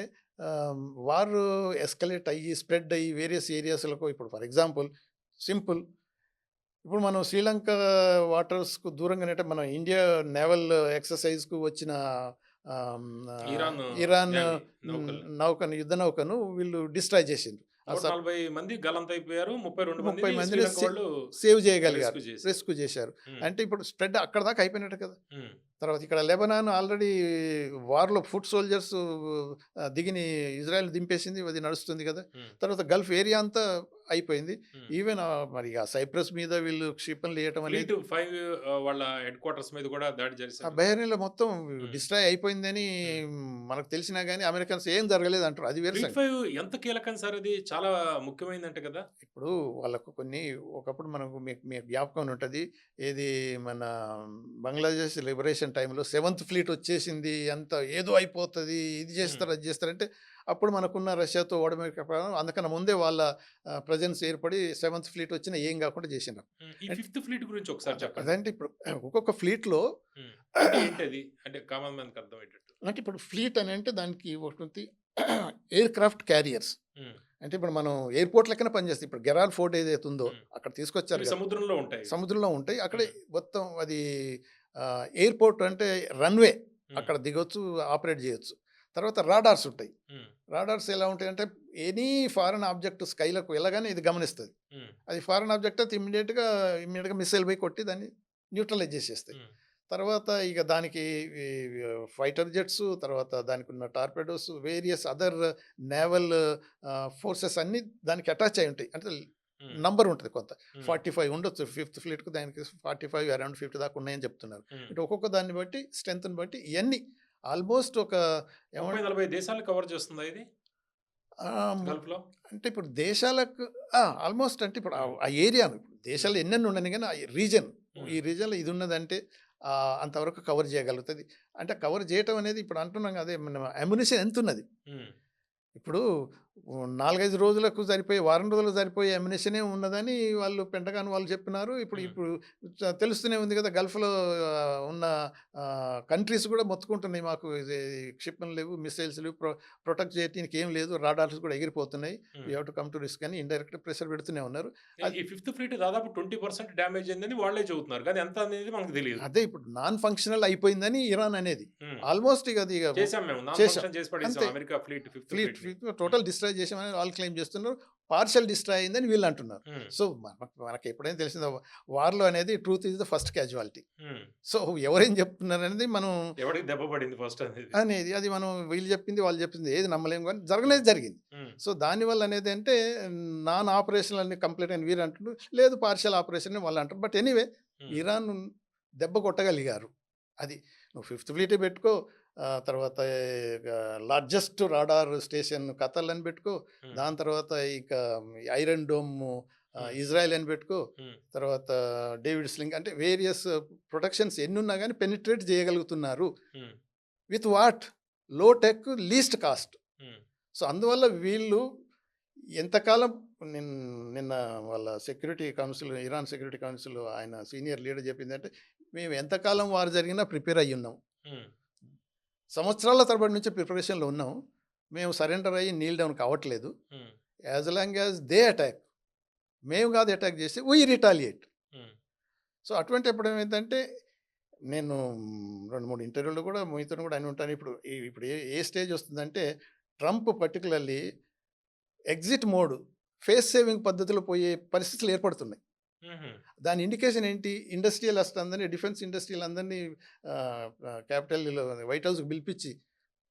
వార్ ఎస్కలేట్ అయ్యి, స్ప్రెడ్ అయ్యి వేరియస్ ఏరియాస్‌లకు ఇప్పుడు ఫర్ ఎగ్జాంపుల్ సింపుల్ ఇప్పుడు మనం శ్రీలంక వాటర్స్‌కు దూరంగానే అంటే మన ఇండియా నేవల్ ఎక్సర్‌సైజ్‌కు వచ్చిన ఆహ్, ఇరాన్ ఇరాన్ నేవీ నౌకల్ని. యుద్ధ నౌకను వీళ్ళు డిస్ట్రాయ్ చేసిండ్రు. ఆ సబ్ 140 మంది గల్లంతైపోయారు. 32 30 మందిని మందిని శ్రీలంక వాళ్ళు సేవ్ చేయగలిగారు. రెస్క్యూ చేశారు. రెస్క్యూ చేశారు. హ్మ్. అంటే ఇప్పుడు స్ప్రెడ్ అక్కడి దాకా అయిపోయినట్టే కదా. హ్మ్. తర్వాత ఇక్కడ లెబనాన్ ఆల్రెడీ వార్‌లో ఫుట్ సోల్జర్స్ దిగిని ఇజ్రాయెల్ దింపేసింది. అది నడుస్తుంది కదా. హ్మ్. తర్వాత గల్ఫ్ ఏరియా అంతా అయిపోయింది. హ్మ్. ఈవెన్ మరి ఆ సైప్రస్ మీద వీళ్ళు క్షిపణులు ఎయటం ఫ్లీట్ అనేది 5 వాళ్ళ హెడ్ క్వార్టర్స్ మీద కూడా దాడి ఆ చేశారు. బహ్రెయిన్‌లో మొత్తం హ్మ్. డిస్ట్రాయ్ అయిపోయిందని హ్మ్. మనకు తెలిసినా గాని అమెరికన్స్ ఏం జరగలేదంటారు. అది వేరే ఫ్లీట్ సంగతి. 5 ఎంత కీలకం సార్ అది? చాలా ముఖ్యమైనదంట కదా! ఇప్పుడు వాళ్ళకు కొన్ని ఒకప్పుడు మనకు మీకు మీకు జ్ఞాపకం ఉంటది. ఏది మన బంగ్లాదేశ్ లిబరేషన్ టైమ్‌లో సెవెంత్ ఫ్లీట్ వచ్చేసింది. అంత ఏదో అయిపోతది. ఇది హ్మ్. చేస్తారు, అది చేస్తారంటే అప్పుడు మనకున్న రష్యాతో ఓడమిక అందుకన్నా ముందే వాళ్ళ ప్రెజెన్స్ ఏర్పడి సెవెంత్ ఫ్లీట్ వచ్చినా ఏం కాకుండా చేసిండ్రు. హ్మ్. ఈ అంట్ ఫిఫ్త్ ఫ్లీట్ గురించి ఒకసారి చెప్పండి. అదంటే ఇప్పుడు ఒక్కొక్క ఫ్లీట్‌లో హ్మ్. అంటే ఏంటది? అంటే కామన్ మ్యాన్‌కి అర్థమయ్యేటట్టు. అంటే ఇప్పుడు ఫ్లీట్ అని అంటే దానికి ఒకటి ఎయిర్ క్రాఫ్ట్ క్యారియర్స్. హ్మ్. అంటే ఇప్పుడు మనం ఎయిర్‌పోర్ట్ లెక్కన పనిచేస్తాయి. ఇప్పుడు గెరాల్ ఫోర్ట్ ఏదైతే ఉందో హ్మ్. అక్కడ తీసుకొచ్చారు ఇవి కదా! సముద్రంలో ఉంటాయి. సముద్రంలో ఉంటాయి. అక్కడే హ్మ్. మొత్తం అది ఎయిర్‌పోర్ట్ అంటే రన్‌వే. హ్మ్. అక్కడ దిగొచ్చు, ఆపరేట్ చేయొచ్చు. తర్వాత రాడార్స్ ఉంటాయి. హ్మ్. రాడార్స్ ఎలా ఉంటాయంటే ఎనీ ఫారెన్ ఆబ్జెక్ట్ స్కైలోకి వెళ్ళగానే ఇది గమనిస్తది. హ్మ్. అది ఫారెన్ ఆబ్జెక్ట్ అయితే ఇమ్మీడియేట్‌గా మిస్సైల్ పోయి కొట్టి దాన్ని న్యూట్రలైజ్ చేసేస్తాయి. హ్మ్. తర్వాత ఇక దానికి ఈ ఫైటర్ జెట్స్, తర్వాత దానికున్న torpedoes, various other naval forces అన్నీ దానికి అటాచ్ అయ్యి ఉంటాయి. అంటే హ్మ్. నంబర్ ఉంటది కొంత. హ్మ్. 45 ఉండొచ్చు. ఫిఫ్త్ ఫ్లీట్‌కి దానికి 45 అరౌండ్ 50 దాకా ఉన్నాయని చెప్తున్నారు. హ్మ్. అంటే ఒక్కొక్క దాన్ని బట్టి స్ట్రెంగ్త్‌ని బట్టి ఇయన్నీ ఆల్మోస్ట్ ఒక 30, ఏమంట 40 దేశాలను కవర్ చేస్తుందా ఇది ఆహ్, గల్ఫ్‌లో? అంటే ఇప్పుడు దేశాలకు ఆల్మోస్ట్ అంటే ఇప్పుడు హ్మ్. ఆ ఏరియాను హ్మ్. దేశాలు ఎన్నెన్ని ఉండని గాని ఆ రీజన్ హ్మ్. ఈ రీజన్‌లో ఇది ఉన్నదంటే అంతవరకు కవర్ చేయగలుగుతది. అంటే కవర్ చేయటం అనేది ఇప్పుడు అంటున్నాం కదా! అదే మన అమ్యునిషన్ ఎంతున్నది? హ్మ్. ఇప్పుడు 4, 5 రోజులకు సరిపోయే, వారం రోజులకు సరిపోయే అమ్యునిషనే ఉన్నదని వాళ్ళు పెంటగాన్ వాళ్ళు చెప్పినారు. ఇప్పుడు హ్మ్. ఇప్పుడు తెలుస్తూనే ఉంది కదా! గల్ఫ్‌లో ఉన్న కంట్రీస్ కూడా మొత్తుకుంటున్నాయి. మాకు ఇది క్షిపణులు లేవు, మిస్సైల్స్ లేవు, ప్రొటెక్ట్ చేయడానికి ఏం లేదు. రాడార్స్ కూడా ఎగిరిపోతున్నాయి. వి హ్మ్. Have to come to risk అని ఇండైరెక్ట్ ప్రెషర్ పెడుతూనే ఉన్నారు. అది ఈ ఫిఫ్త్ ఫ్లీట్ దాదాపు 20% డ్యామేజ్ అయిందని వాళ్ళే చెబుతున్నారు. కానీ ఎంత అనేది మనకు తెలీదు. అదే ఇప్పుడు నాన్ ఫంక్షనల్ అయిపోయిందని ఇరాన్ అనేది. హ్మ్. ఆల్మోస్ట్ ఇక అది చేసాం మేము. నాన్ చేసాం. ఫంక్షన్ చేసి పడేసాం అంతే. అమెరికా ఫ్లీట్ ఫిఫ్త్ ఫ్లీట్ ఫ్లీట్‌ని. ఫ్లీట్ హ్మ్. టోటల్ డిస్ట్రాయ్ చేసామని వాళ్ళు క్లెయిమ్ చేస్తున్నారు. పార్షియల్ డిస్ట్రాయ్ అయిందని వీళ్ళు అంటున్నారు. హ్మ్. సో, మనకి ఎప్పుడైనా తెలిసిందో వార్‌లో అనేది truth is the first casualty. హ్మ్. సో, ఎవరేం చెప్తున్నారనేది మనం ఎవడికి దెబ్బ పడింది ఫస్ట్ అనేది. అది మనం వీళ్ళు చెప్పింది, వాళ్ళు చెప్పింది ఏది నమ్మలేము గానీ హ్మ్. జరగనేది జరిగింది. హ్మ్. సో, దానివల్ల అనేది అంటే నాన్ ఆపరేషనల్ అన్ని కంప్లీట్ అని వీరు అంటున్నారు. లేదు పార్షియల్ ఆపరేషన్ అని వాళ్ళు అంటారు. బట్ ఎనీవే హ్మ్. ఇరాన్ దెబ్బ కొట్టగలిగారు. అది నువ్వు ఫిఫ్త్ ఫ్లీటే పెట్టుకో. తర్వాత ఇక లార్జెస్ట్ రాడార్ స్టేషన్ ఖతర్‌లో అని పెట్టుకో. హ్మ్. దాని తర్వాత ఇక ఐరన్ డోమ్ హ్మ్. ఇజ్రాయెల్ అని పెట్టుకో. హ్మ్. తర్వాత డేవిడ్ స్లింగ్ అంటే వేరియస్ ప్రొటెక్షన్స్ ఎన్నున్నా గాని పెనిట్రేట్ చేయగలుగుతున్నారు. హ్మ్. With what? లో టెక్, లీస్ట్ కాస్ట్. హ్మ్. సో, అందువల్ల వీళ్ళు ఎంతకాలం నిన్ నిన్న వాళ్ళ security council, Iran security council ఆయన సీనియర్ లీడర్ చెప్పిందంటే, మేము ఎంతకాలం వార్ జరిగినా ప్రిపేర్ అయ్యున్నాం. హ్మ్. సంవత్సరాల తరబడి నుంచి ప్రిపరేషన్‌లో ఉన్నాం. మేము సరెండర్ అయ్యి నీల్ డౌన్ కావట్లేదు. Hmm. As long as they attack, మేము కాదు అటాక్ చేసి వి రిటాలియేట్. హ్మ్. సో, అటువంటప్పుడు ఏమైందంటే నేను 2, 3 ఇంటర్వ్యూలో కూడా మీతోని కూడా అని ఉంటాను. ఇప్పుడు ఏ ఏ స్టేజ్ వస్తుందంటే Trump particularly exit mode, face saving పద్ధతిలో పోయే పరిస్థితులు ఏర్పడుతున్నాయి. హుహు. దాని ఇండికేషన్ ఏంటి? ఇండస్ట్రియలిస్ట్ అందరిని, డిఫెన్స్ ఇండస్ట్రియల్ అందరినీ క్యాపిటల్‌లో వైట్ హౌస్‌కి పిలిపించి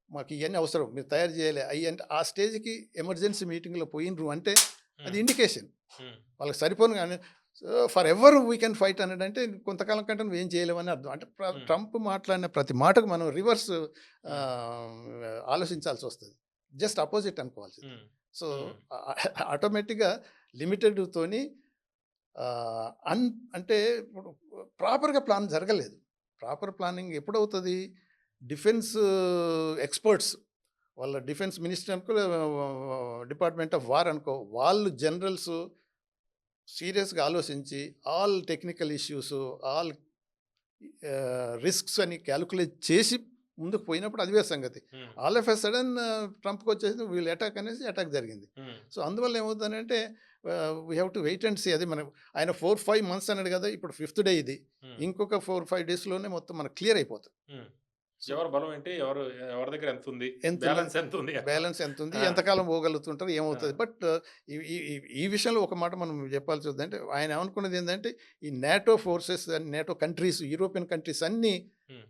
మాకు ఇయన్నీ అవసరం. మీరు తయారు చేయాలి. అయ్యంటే ఆ స్టేజ్‌కి ఎమర్జెన్సీ మీటింగ్‌లో పోయిండ్రు అంటే అది హ్మ్. ఇండికేషన్. హ్మ్. వాళ్ళకి సరిపోను గాని so, forever we can fight అన్నాడంటే కొంతకాలం కంటే నువ్వేం చేయలేవని అర్థం. అంటే హ్మ్. ట్రంప్ మాట్లాడిన ప్రతి మాటకు మనం రివర్స్ హ్మ్. ఆలోచించాల్సొస్తది. జస్ట్ అపోజిట్ అనుకోవాల్సింది. హ్మ్. సో, హ్మ్. ఆటోమేటిక్‌గా లిమిటెడ్‌తోని అన్ అంటే ఇప్పుడు ప్రాపర్‌గా ప్లాన్ జరగలేదు. ప్రాపర్ ప్లానింగ్ ఎప్పుడవుతది? డిఫెన్స్ ఎక్స్‌పర్ట్స్ వాళ్ళ డిఫెన్స్ మినిస్టర్ అనుకో, డిపార్ట్మెంట్ ఆఫ్ వార్ అనుకో, వాళ్ళు జనరల్స్ సీరియస్‌గా ఆలోచించి all technical issues, all risks అని కాలిక్యులేట్ చేసి ముందుకు పోయినప్పుడు అది వేరే సంగతి. హ్మ్. ఆల్ ఆఫ్ ఎ సడెన్ ట్రంప్‌కొచ్చేసి వీళ్ళు అటాక్ అనేసి అటాక్ జరిగింది. హ్మ్. సో, అందువల్ల ఏమవుతుందనంటే we have to wait and see. అది మనం ఆయన 4, 5 మంత్స్ అన్నాడు కదా! ఇప్పుడు ఫిఫ్త్ డే ఇది. హ్మ్. ఇంకొక 4, 5 డేస్‌లోనే మొత్తం మనకు క్లియర్ అయిపోతది. హ్మ్. సో, ఎవరి బలం ఏంటి? ఎవరి దగ్గర ఎంతుంది? ఎంతున్నది, బ్యాలెన్స్ ఎంతుంది? బ్యాలెన్స్ ఎంతుంది? ఆ! ఎంతకాలం పోగలుగుతుంటారు? ఆ! ఏమవుతది? బట్ ఈ ఈ ఈ ఈ విషయంలో ఒక మాట మనం చెప్పాల్సి వద్దంటే ఆయన ఏమనుకున్నది ఏందంటే ఈ NATO forces, NATO countries, European countries అన్నీ హ్మ్.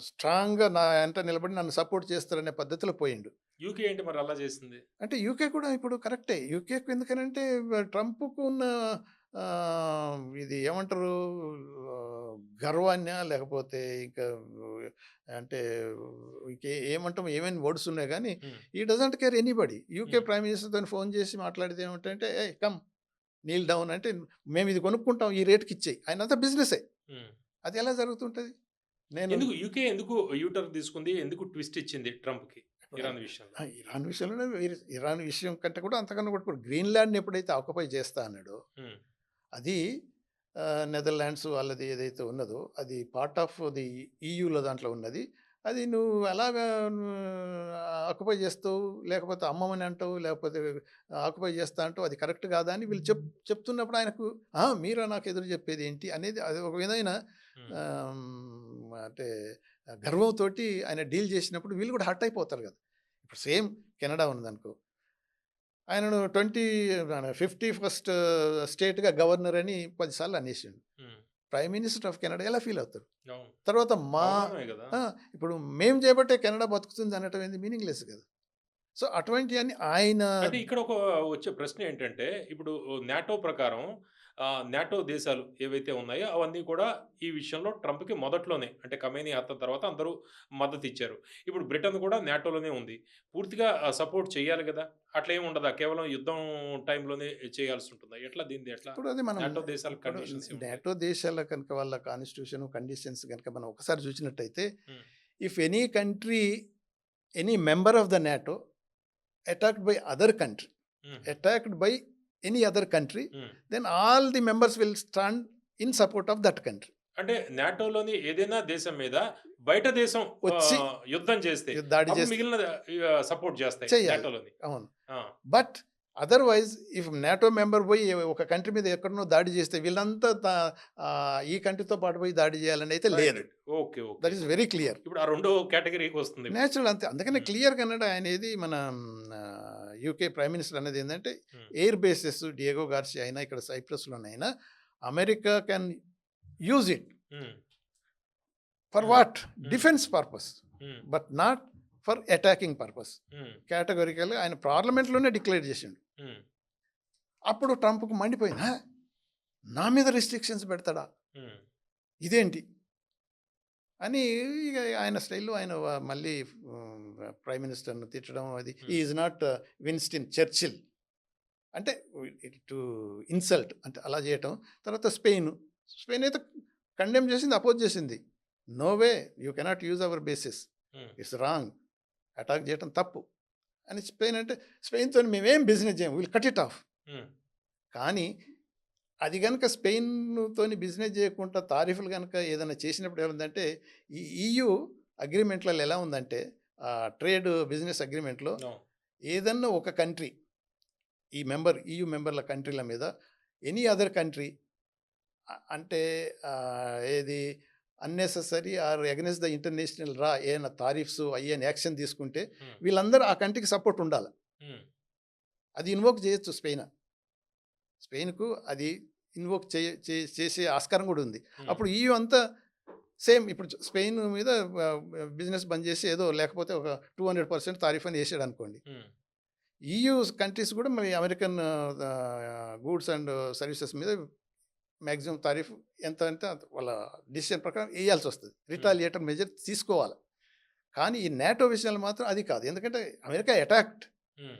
స్ట్రాంగ్‌గా నా ఎంట నిలబడి నన్ను సపోర్ట్ చేస్తారనే పద్ధతిలో పోయిండు. యూకే ఏంటి మరి అలా చేసింది? అంటే యూకే కూడా ఇప్పుడు కరెక్టే. యూకేకు ఎందుకనంటే ట్రంప్‌కు ఉన్న ఇది ఏమంటారు గర్వాన్నా లేకపోతే ఇంకా అంటే ఏమంటాం ఏమేని వర్డ్స్ ఉన్నాయి గానీ హ్మ్. హి డజంట్ కేర్ ఎనీబడీ. యూకే హ్మ్. ప్రైమ్ మినిస్టర్‌తోని ఫోన్ చేసి మాట్లాడితే ఏమంటంటే "ఏయ్! కమ్ నీల్ డౌన్" అంటే మేము ఇది కొనుక్కుంటాం ఈ రేట్‌కి ఇచ్చేయి. ఆయనంతా బిజినెసే. హ్మ్. అది ఎలా జరుగుతుంటది? నేను ఎందుకు యూకే ఎందుకు యూ టర్న్ తీసుకుంది? ఎందుకు ట్విస్ట్ ఇచ్చింది ట్రంప్‌కి ఇప్పుడు ఇరాన్ విషయంలో? ఇరాన్ విషయంలోనే ఇరాన్ విషయం కంటే కూడా అంతకన్నా కూడా ఇప్పుడు గ్రీన్‌లాండ్‌ని ఎప్పుడైతే ఆక్యుపై చేస్తా అన్నాడో, హ్మ్. అది నెదర్‌లాండ్స్ వాళ్ళది ఏదైతే ఉన్నదో, అది పార్ట్ ఆఫ్ ది ఈయూలో దాంట్లో ఉన్నది. అది నువ్వు ఎలాగా ఆక్యుపై చేస్తావు, లేకపోతే అమ్మమని అంటావు, లేకపోతే ఆక్యుపై చేస్తా అంటావు, అది కరెక్ట్ కాదా అని వీళ్ళు చెప్తున్నప్పుడు ఆయనకు మీరా నాకు ఎదురు చెప్పేది ఏంటి అనేది అది ఒక విధమైన హ్మ్. అంటే గర్వంతో ఆయన డీల్ చేసినప్పుడు వీళ్ళు కూడా హర్ట్ అయిపోతారు కదా. ఇప్పుడు సేమ్ కెనడా ఉందనుకో, ఆయనను 51st స్టేట్గా గవర్నర్ అని 10 సార్లు అనేసిండు. హ్మ్. ప్రైమ్ మినిస్టర్ ఆఫ్ కెనడా ఎలా ఫీల్ అవుతారు? అవును. తర్వాత అవమానమే గదా! ఇప్పుడు మేము చేయబట్టే కెనడా బతుకుతుంది అనటం ఏంది మీనింగ్‌లెస్ కదా. సో, అటువంటియన్నీ ఆయన అయితే ఇక్కడ ఒక వచ్చే ప్రశ్న ఏంటంటే, ఇప్పుడు నాటో ప్రకారం నాటో దేశాలు ఏవైతే ఉన్నాయో అవన్నీ కూడా ఈ విషయంలో ట్రంప్‌కి మొదట్లోనే అంటే ఖమేనీ హత్య తర్వాత అందరూ మద్దతిచ్చారు. ఇప్పుడు బ్రిటన్ కూడా నాటోలోనే ఉంది. పూర్తిగా సపోర్ట్ చేయాలి గదా! అట్లా ఏమి ఉండదా? కేవలం యుద్ధం టైంలోనే చేయాల్సుంటుందా? ఎట్లా దీనిది ఎట్లా? ఇప్పుడు అది మనం నాటో దేశాల ఇప్పుడు కండిషన్స్ ఏముంటాయి? నాటో దేశాల కనుక వాళ్ళ కాన్స్టిట్యూషన్, కండిషన్స్ గనుక మనం ఒకసారి చూసినట్టయితే, హ్మ్. If any country, any member of the NATO attacked by other country, హుహు. Attacked by any other country, hmm. Then all the members will stand in support of that country. అంటే నాటోలోని ఏదైనా దేశం మీద బయట దేశం వచ్చి యుద్ధం చేస్తే దాడి అప్పుడు చేస్తే మిగిలిన సపోర్ట్ చేస్తాయి చేయాలి. నాటోలోని. అవును. ఆ! But otherwise if NATO member పోయి ఒక కంట్రీ మీద ఎక్కడనో దాడి చేస్తే వీళ్ళంతా ఈ కంట్రీతో పాటు పోయి దాడి చేయాలని అయితే రైట్. లేదు. Right. Okay. Okay. That is very clear. ఇప్పుడు ఆ రెండో కేటగరీకి వస్తుంది ఇప్పుడు. నేచురల్ అంతే. అందుకనే హ్మ్. క్లియర్‌గా అన్నాడు ఆయనేది మన యూకే ప్రైమ్ మినిస్టర్ అనేది ఏందంటే, హ్మ్. ఎయిర్ బేసెస్ డియేగో గార్సియా అయినా, ఇక్కడ సైప్రస్‌లోనైనా America can use it hmm. For hmm. What? Hmm. Defence purpose. Hmm. But not for attacking purpose. Hmm. కేటగరికల్‌గా ఆయన పార్లమెంట్‌లోనే డిక్లేర్ చేసిండు. హ్మ్. అప్పుడు ట్రంప్‌కి మండిపోయింది. నా మీద రిస్ట్రిక్షన్స్ పెడతాడా? హ్మ్. ఇదేంటి? అని ఇగ ఆయన స్టైల్‌లో ఆయన మళ్ళీ ప్రైమ్ మినిస్టర్‌ని తిట్టడం అది. హి హ్మ్. Is not Winston Churchill. అంటే టు ఇన్సల్ట్ అంటే అలా చేయటం. తర్వాత స్పెయిన్ అయితే కండెమ్ చేసింది, అపోజ్ చేసింది. No way you cannot use our bases. Hmm. It's wrong. Attack చేయటం తప్పు. అని స్పెయిన్ అంటే, స్పెయిన్‌తోని మేమేం బిజినెస్ చేయము. Will cut it off. Hmm. కానీ అది గనుక స్పెయిన్‌తోని బిజినెస్ చేయకుండా తారిఫ్‌లు గనుక ఏదైనా చేసినప్పుడు ఏమైందంటే, ఈ ఈయూ అగ్రీమెంట్‌లలో ఎలా ఉందంటే, ట్రేడ్ బిజినెస్ అగ్రీమెంట్‌లో అవును. ఏదన్నా ఒక కంట్రీ, ఈయూ మెంబర్ల కంట్రీల మీద ఎనీ అదర్ కంట్రీ అంటే ఏది unnecessary or against the international ఏమైనా తారిఫ్స్ అయ్యని యాక్షన్ తీసుకుంటే హ్మ్. వీళ్ళందరూ ఆ కంట్రీకి సపోర్ట్ ఉండాలి. హ్మ్. అది ఇన్వోక్ చేయొచ్చు స్పెయిన్‌కు అది ఇన్వోక్ చేసే ఆస్కారం కూడా ఉంది. హ్మ్. అప్పుడు ఈయూ అంతా సేమ్ ఇప్పుడు స్పెయిన్ మీద బిజినెస్ బంద్ చేసి ఏదో లేకపోతే ఒక 200% తారిఫ్ అని ఏసాడనుకోండి. హ్మ్. ఈయూ కంట్రీస్ కూడా మరి అమెరికన్ గూడ్స్ అండ్ సర్వీసెస్ మీద మాక్సిమం తారిఫ్ ఎంత అంటే వాళ్ళ డిసిషన్ ప్రకారం ఏయాల్సొస్తది. హ్మ్. రిటాలియేటర్ మెజర్ తీసుకోవాలి. కానీ ఈ నాటో విషయాలు మాత్రం అది కాదు. ఎందుకంటే అమెరికా అటాక్డ్. హ్మ్.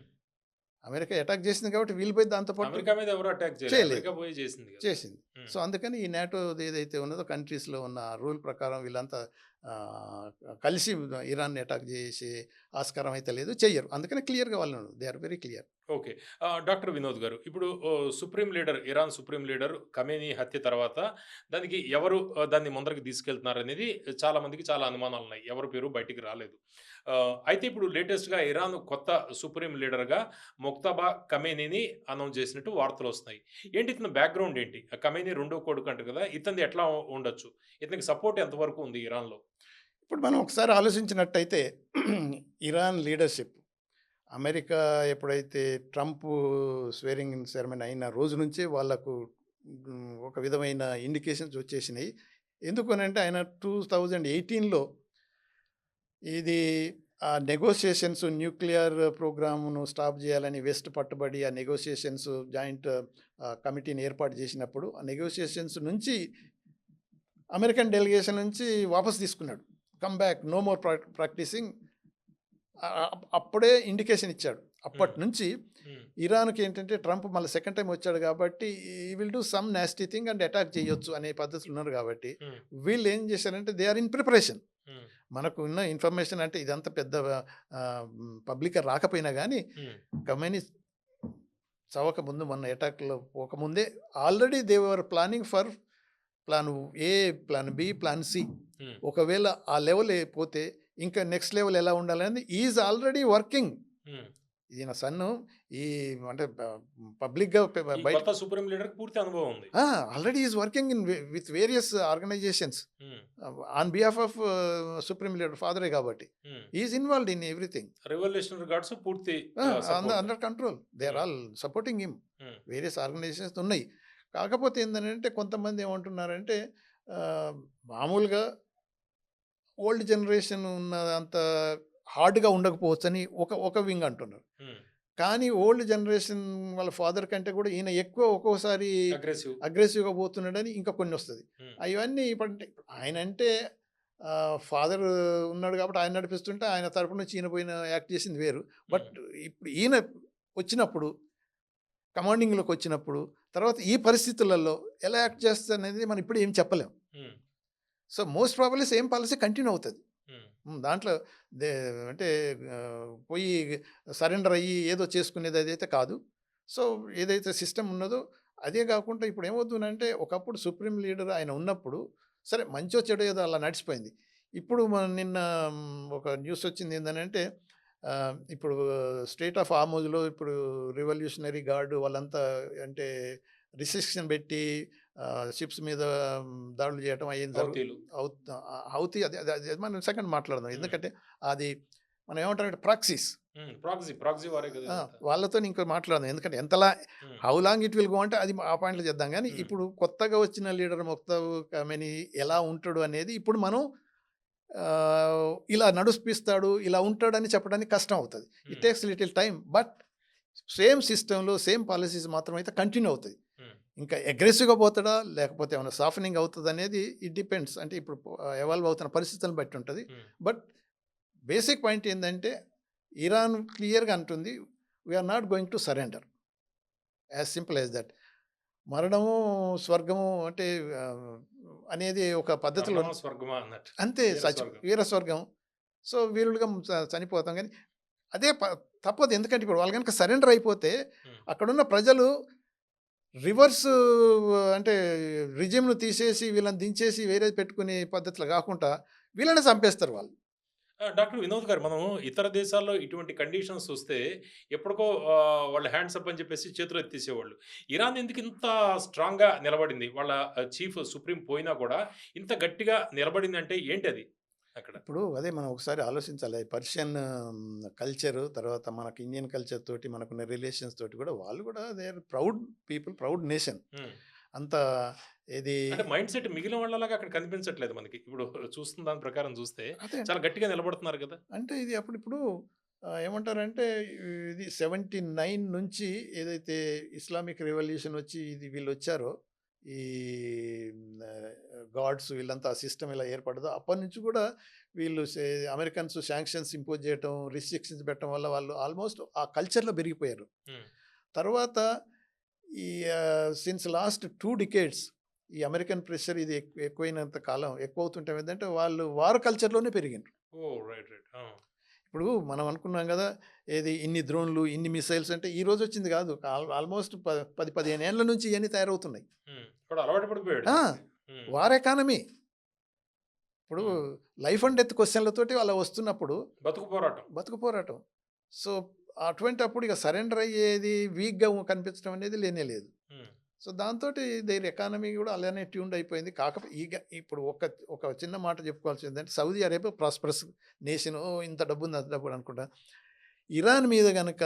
అమెరికా అటాక్ చేసింది కాబట్టి వీళ్ళు పోయి దాంతో పాటు అమెరికా మీద ఎవరు అటాక్ చేయలే. చేయలేదు. అమెరికా పోయి చేసింది గదా! చేసింది. హ్మ్. సో, అందుకని ఈ నాటోది ఏదైతే ఉన్నదో కంట్రీస్‌లో ఉన్న రూల్ ప్రకారం వీళ్ళంతా కలిసి ఇరాన్‌ని అటాక్ చేసే ఆస్కారం అయితే లేదు. చెయ్యరు. అందుకని క్లియర్‌గా వాళ్ళు they are very clear. Okay. Doctor Vinod గారు, ఇప్పుడు supreme leader Iran supreme leader Khamenei హత్య తర్వాత దానికి ఎవరు దాన్ని ముందరికి తీసుకెళ్తున్నారనేది చాలా మందికి చాలా అనుమానాలున్నాయి. ఎవరి పేరు బయటికి రాలేదు. అయితే ఇప్పుడు లేటెస్ట్‌గా ఇరాన్ కొత్త సుప్రీం లీడర్‌గా ముక్తబా ఖమేనీని అనౌన్స్ చేసినట్టు వార్తలొస్తున్నాయి. ఏంటి ఇతని బ్యాక్‌గ్రౌండ్ ఏంటి? ఖమేనీ రెండో కొడుకు అంట కదా! ఇతనిది ఎట్లా ఉండొచ్చు? ఇతనికి సపోర్ట్ ఎంతవరకు ఉంది ఇరాన్‌లో? ఇప్పుడు మనం ఒకసారి ఆలోచించినట్టయితే ఇరాన్ లీడర్‌షిప్ అమెరికా ఎప్పుడైతే ట్రంప్ స్వేరింగ్ ఇన్ సెరమనీ అయిన రోజు నుంచే వాళ్ళకు ఒక విధమైన ఇండికేషన్స్ వచ్చేసినాయి. ఎందుకనంటే ఆయన 2018లో ఇది నెగోషియేషన్స్ న్యూక్లియర్ ప్రోగ్రామ్‌ను స్టాప్ చేయాలని వెస్ట్ పట్టుబడి ఆ నెగోషియేషన్స్ జాయింట్ కమిటీని ఏర్పాటు చేసినప్పుడు ఆ నెగోషియేషన్స్ నుంచి అమెరికన్ డెలిగేషన్ నుంచి వాపస్ తీసుకున్నాడు. Come back no more practising అప్పుడే ఇండికేషన్ ఇచ్చాడు. హ్మ్. అప్పటినుంచి హ్మ్. ఇరాన్‌కి ఏంటంటే ట్రంప్ మళ్ళీ సెకండ్ టైమ్ వచ్చాడు కాబట్టి ఈ will do some nasty thing and attack చేయొచ్చు అనే పద్ధతులు ఉన్నారు కాబట్టి హ్మ్. వీళ్ళు ఏం చేశారంటే దే ఆర్ ఇన్ ప్రిపరేషన్. హ్మ్. మనకు ఉన్న ఇన్ఫర్మేషన్ అంటే ఇదంతా పెద్ద పబ్లిక్‌గా రాకపోయినా గానీ హ్మ్. ఖమేనీ చవకముందు మొన్న అటాక్‌లో పోకముందే already they were planning for plan A, plan B, plan C. Hmm. ఒకవేళ ఆ లెవెల్ పోతే ఇంకా నెక్స్ట్ లెవెల్ ఎలా ఉండాలని ఈజ్ ఆల్రెడీ వర్కింగ్. హ్మ్. ఈయన సన్ను ఈ అంటే పబ్లిక్‌గా ఈ బయట కొత్త సుప్రీం లీడర్‌కి పూర్తి అనుభవం ఉంది. Already is working with various organisations hmm. On behalf of supreme leader ఫాదరే కాబట్టి. హ్మ్. He is involved in everything. Revolutionary guards పూర్తి support. Under control. They are hmm. All supporting him. Hmm. Various organisations ఉన్నాయి. కాకపోతే ఏందనంటే కొంతమంది ఏమంటున్నారంటే మామూలుగా old generation ఉన్న అంత హార్డ్‌గా ఉండకపోవచ్చని ఒక వింగ్ అంటున్నారు. హ్మ్. కానీ ఓల్డ్ జనరేషన్ వాళ్ళ ఫాదర్ కంటే కూడా ఈయన ఎక్కువ ఒక్కోసారి అగ్రెసివ్. అగ్రెసివ్‌గా పోతున్నాడని ఇంకా కొన్నొస్తది. హ్మ్. అయన్నీ ఇప్పుడంటే ఆయనంటే ఫాదర్ ఉన్నాడు కాబట్టి ఆయన నడిపిస్తుంటే ఆయన తరపు నుంచి ఈయన పోయిన యాక్ట్ చేసింది వేరు. బట్ హ్మ్. ఇప్పుడు ఈయన వచ్చినప్పుడు కమాండింగ్‌లోకి వచ్చినప్పుడు తర్వాత ఈ పరిస్థితులలో ఎలా యాక్ట్ చేస్తాడనేది మనం ఇప్పుడు ఏం చెప్పలేం. హ్మ్. So most probably same policy continue అవుతది. హ్మ్. దాంట్లో దే అంటే పోయి సరెండర్ అయ్యి ఏదో చేసుకునేది అదైతే కాదు. సో ఏదైతే సిస్టమ్ ఉన్నదో అదే కాకుండా ఇప్పుడు ఏమవుతుందంటే ఒకప్పుడు సుప్రీం లీడర్ ఆయన ఉన్నప్పుడు సరే మంచో చెడో ఏదో అలా నడిచిపోయింది. ఇప్పుడు నిన్న ఒక న్యూస్ వచ్చింది ఏంటంటే ఇప్పుడు స్ట్రెయిట్ ఆఫ్ హార్మోజ్‌లో ఇప్పుడు రివల్యూషనరీ గార్డ్ వాళ్ళంతా అంటే రిస్ట్రిక్షన్ పెట్టి షిప్స్ మీద దాడులు చేయటం అయ్యింది హౌతీలు. హౌతీ అది అది అది మనం సెకండ్ మాట్లాడదాం. హ్మ్. ఎందుకంటే అది మనం ఏమంటామంటే ప్రాక్సీస్. హ్మ్. ప్రాక్సీ వారే కదా ఇదంతా. వాళ్ళతోని ఇంకా మాట్లాడదాం. ఎందుకంటే ఎంతలా హ్మ్. How long it will go అంటే అది ఆ పాయింట్‌లో చేద్దాం గానీ, హ్మ్. ఇప్పుడు కొత్తగా వచ్చిన లీడర్ మొక్తావ్ ఖమేనీ ఎలా ఉంటాడు అనేది ఇప్పుడు మనం ఇలా నడిపిస్తాడు, ఇలా ఉంటాడని చెప్పడానికి కష్టం అవుతది. ఇట్ హ్మ్. Takes little time. But same సిస్టమ్‌లో సేమ్ పాలిసీస్ మాత్రం అయితే కంటిన్యూ అవుతాయి. హ్మ్. ఇంకా అగ్రెసివ్‌గా పోతాడా? లేకపోతే ఏమైనా సాఫ్టనింగ్ అవుతదనేది ఇట్ డిపెండ్స్. అంటే ఇప్పుడు ఎవాల్వ్ అవుతున్న పరిస్థితులను బట్టి ఉంటది. హ్మ్. బట్ బేసిక్ పాయింట్ ఏందంటే ఇరాన్ క్లియర్‌గా అంటుంది. We are not going to surrender. As simple as that. మరణము, స్వర్గము అంటే అనేది ఒక పద్ధతిలో మరణమా స్వర్గమా అన్నట్టు. అంతే వీర స్వర్గం. వీర స్వర్గం. సో వీరులుగా చనిపోతాం గానీ అదే తప్పదు. ఎందుకంటే ఇప్పుడు వాళ్ళు గనుక సరెండర్ అయిపోతే హ్మ్. అక్కడున్న ప్రజలు రివర్స్ అంటే రిజిమ్‌ను తీసేసి వీళ్ళని దించేసి వేరేది పెట్టుకునే పద్ధతిలో గాకుండా వీళ్ళనే చంపేస్తారు వాళ్ళు. డాక్టర్ వినోద్ గారు, మనం ఇతర దేశాల్లో ఇటువంటి కండిషన్స్ వస్తే ఎప్పటికో వాళ్ళు హ్యాండ్స్ అప్ అని చెప్పేసి చేతులు ఎత్తేసేవాళ్ళు. ఇరాన్ ఎందుకు ఇంత స్ట్రాంగ్‌గా నిలబడింది? వాళ్ళ చీఫ్ సుప్రీం పోయినా కూడా ఇంత గట్టిగా నిలబడిందంటే ఏంటది అక్కడ? ఇప్పుడు అదే మనం ఒకసారి ఆలోచించాలి. పర్షియన్ కల్చరు తర్వాత మనకి ఇండియన్ కల్చర్ తోటి మనకున్న రిలేషన్స్ తోటి కూడా వాళ్ళు కూడా they are proud people, proud nation. Hmm. అంత ఇది అంటే మైండ్ సెట్ మిగిలిన వాళ్ళలాగా అక్కడ కనిపించట్లేదు మనకి. ఇప్పుడు చూస్తున్న దాని ప్రకారం చూస్తే అదే చాలా గట్టిగా నిలబడుతున్నారు కదా! అంటే ఇది అప్పుడిప్పుడు ఏమంటారంటే ఇది 79 నుంచి ఏదైతే ఇస్లామిక్ రివల్యూషన్ వచ్చి ఇది వీళ్ళొచ్చారో, ఈ గాడ్స్ వీళ్ళంతా ఆ సిస్టమ్ ఇలా ఏర్పడదో అప్పటినుంచి కూడా వీళ్ళు అమెరికన్స్ శాంక్షన్స్ ఇంపోజ్ చేయటం, రిస్ట్రిక్షన్స్ పెట్టడం వల్ల వాళ్ళు ఆల్మోస్ట్ ఆ కల్చర్‌లో పెరిగిపోయారు. హ్మ్. తర్వాత ఈ సిన్స్ లాస్ట్ 2 డికేడ్స్ ఈ అమెరికన్ ప్రెషర్ ఇది ఎక్కువైనంత కాలం ఎక్కువవుతుంటే ఏందంటే వాళ్ళు వార్ కల్చర్‌లోనే పెరిగిండ్రు. ఓహ్! రైట్. ఆ! ఇప్పుడు మనం అనుకున్నాం గదా! ఏది ఇన్ని డ్రోన్‌లు, ఇన్ని మిసైల్స్ అంటే ఈ రోజొచ్చింది గాదు. ఆల్మోస్ట్ 10, 15 ఏండ్ల నుంచి ఇయన్నీ తయారవుతున్నాయి. హ్మ్. వాడు అలవాటు పడిపోయాడు ఆ! దానికి. హ్మ్. War economy. ఇప్పుడు హ్మ్. లైఫ్ అండ్ డెత్ క్వెషన్‌లతోటి అలా వస్తున్నప్పుడు బతుకు పోరాటం. బతుకు పోరాటం. సో, అటువంటప్పుడు ఇక సరెండర్ అయ్యేది వీక్‌గా కనిపించడం అనేది లేనే లేదు. హ్మ్. సో, దాంతోటి దేర్ ఎకానమీ గూడా అలానే ట్యూన్డ్ అయిపోయింది. ఇప్పుడు ఒక చిన్న మాట చెప్పుకోవాల్సిందేంటంటే సౌదీ అరేబియా ప్రాస్పరస్ నేషన్. ఇంత డబ్బుంది, అంత డబ్బుంది అనుకుంటా. ఇరాన్ మీద గనక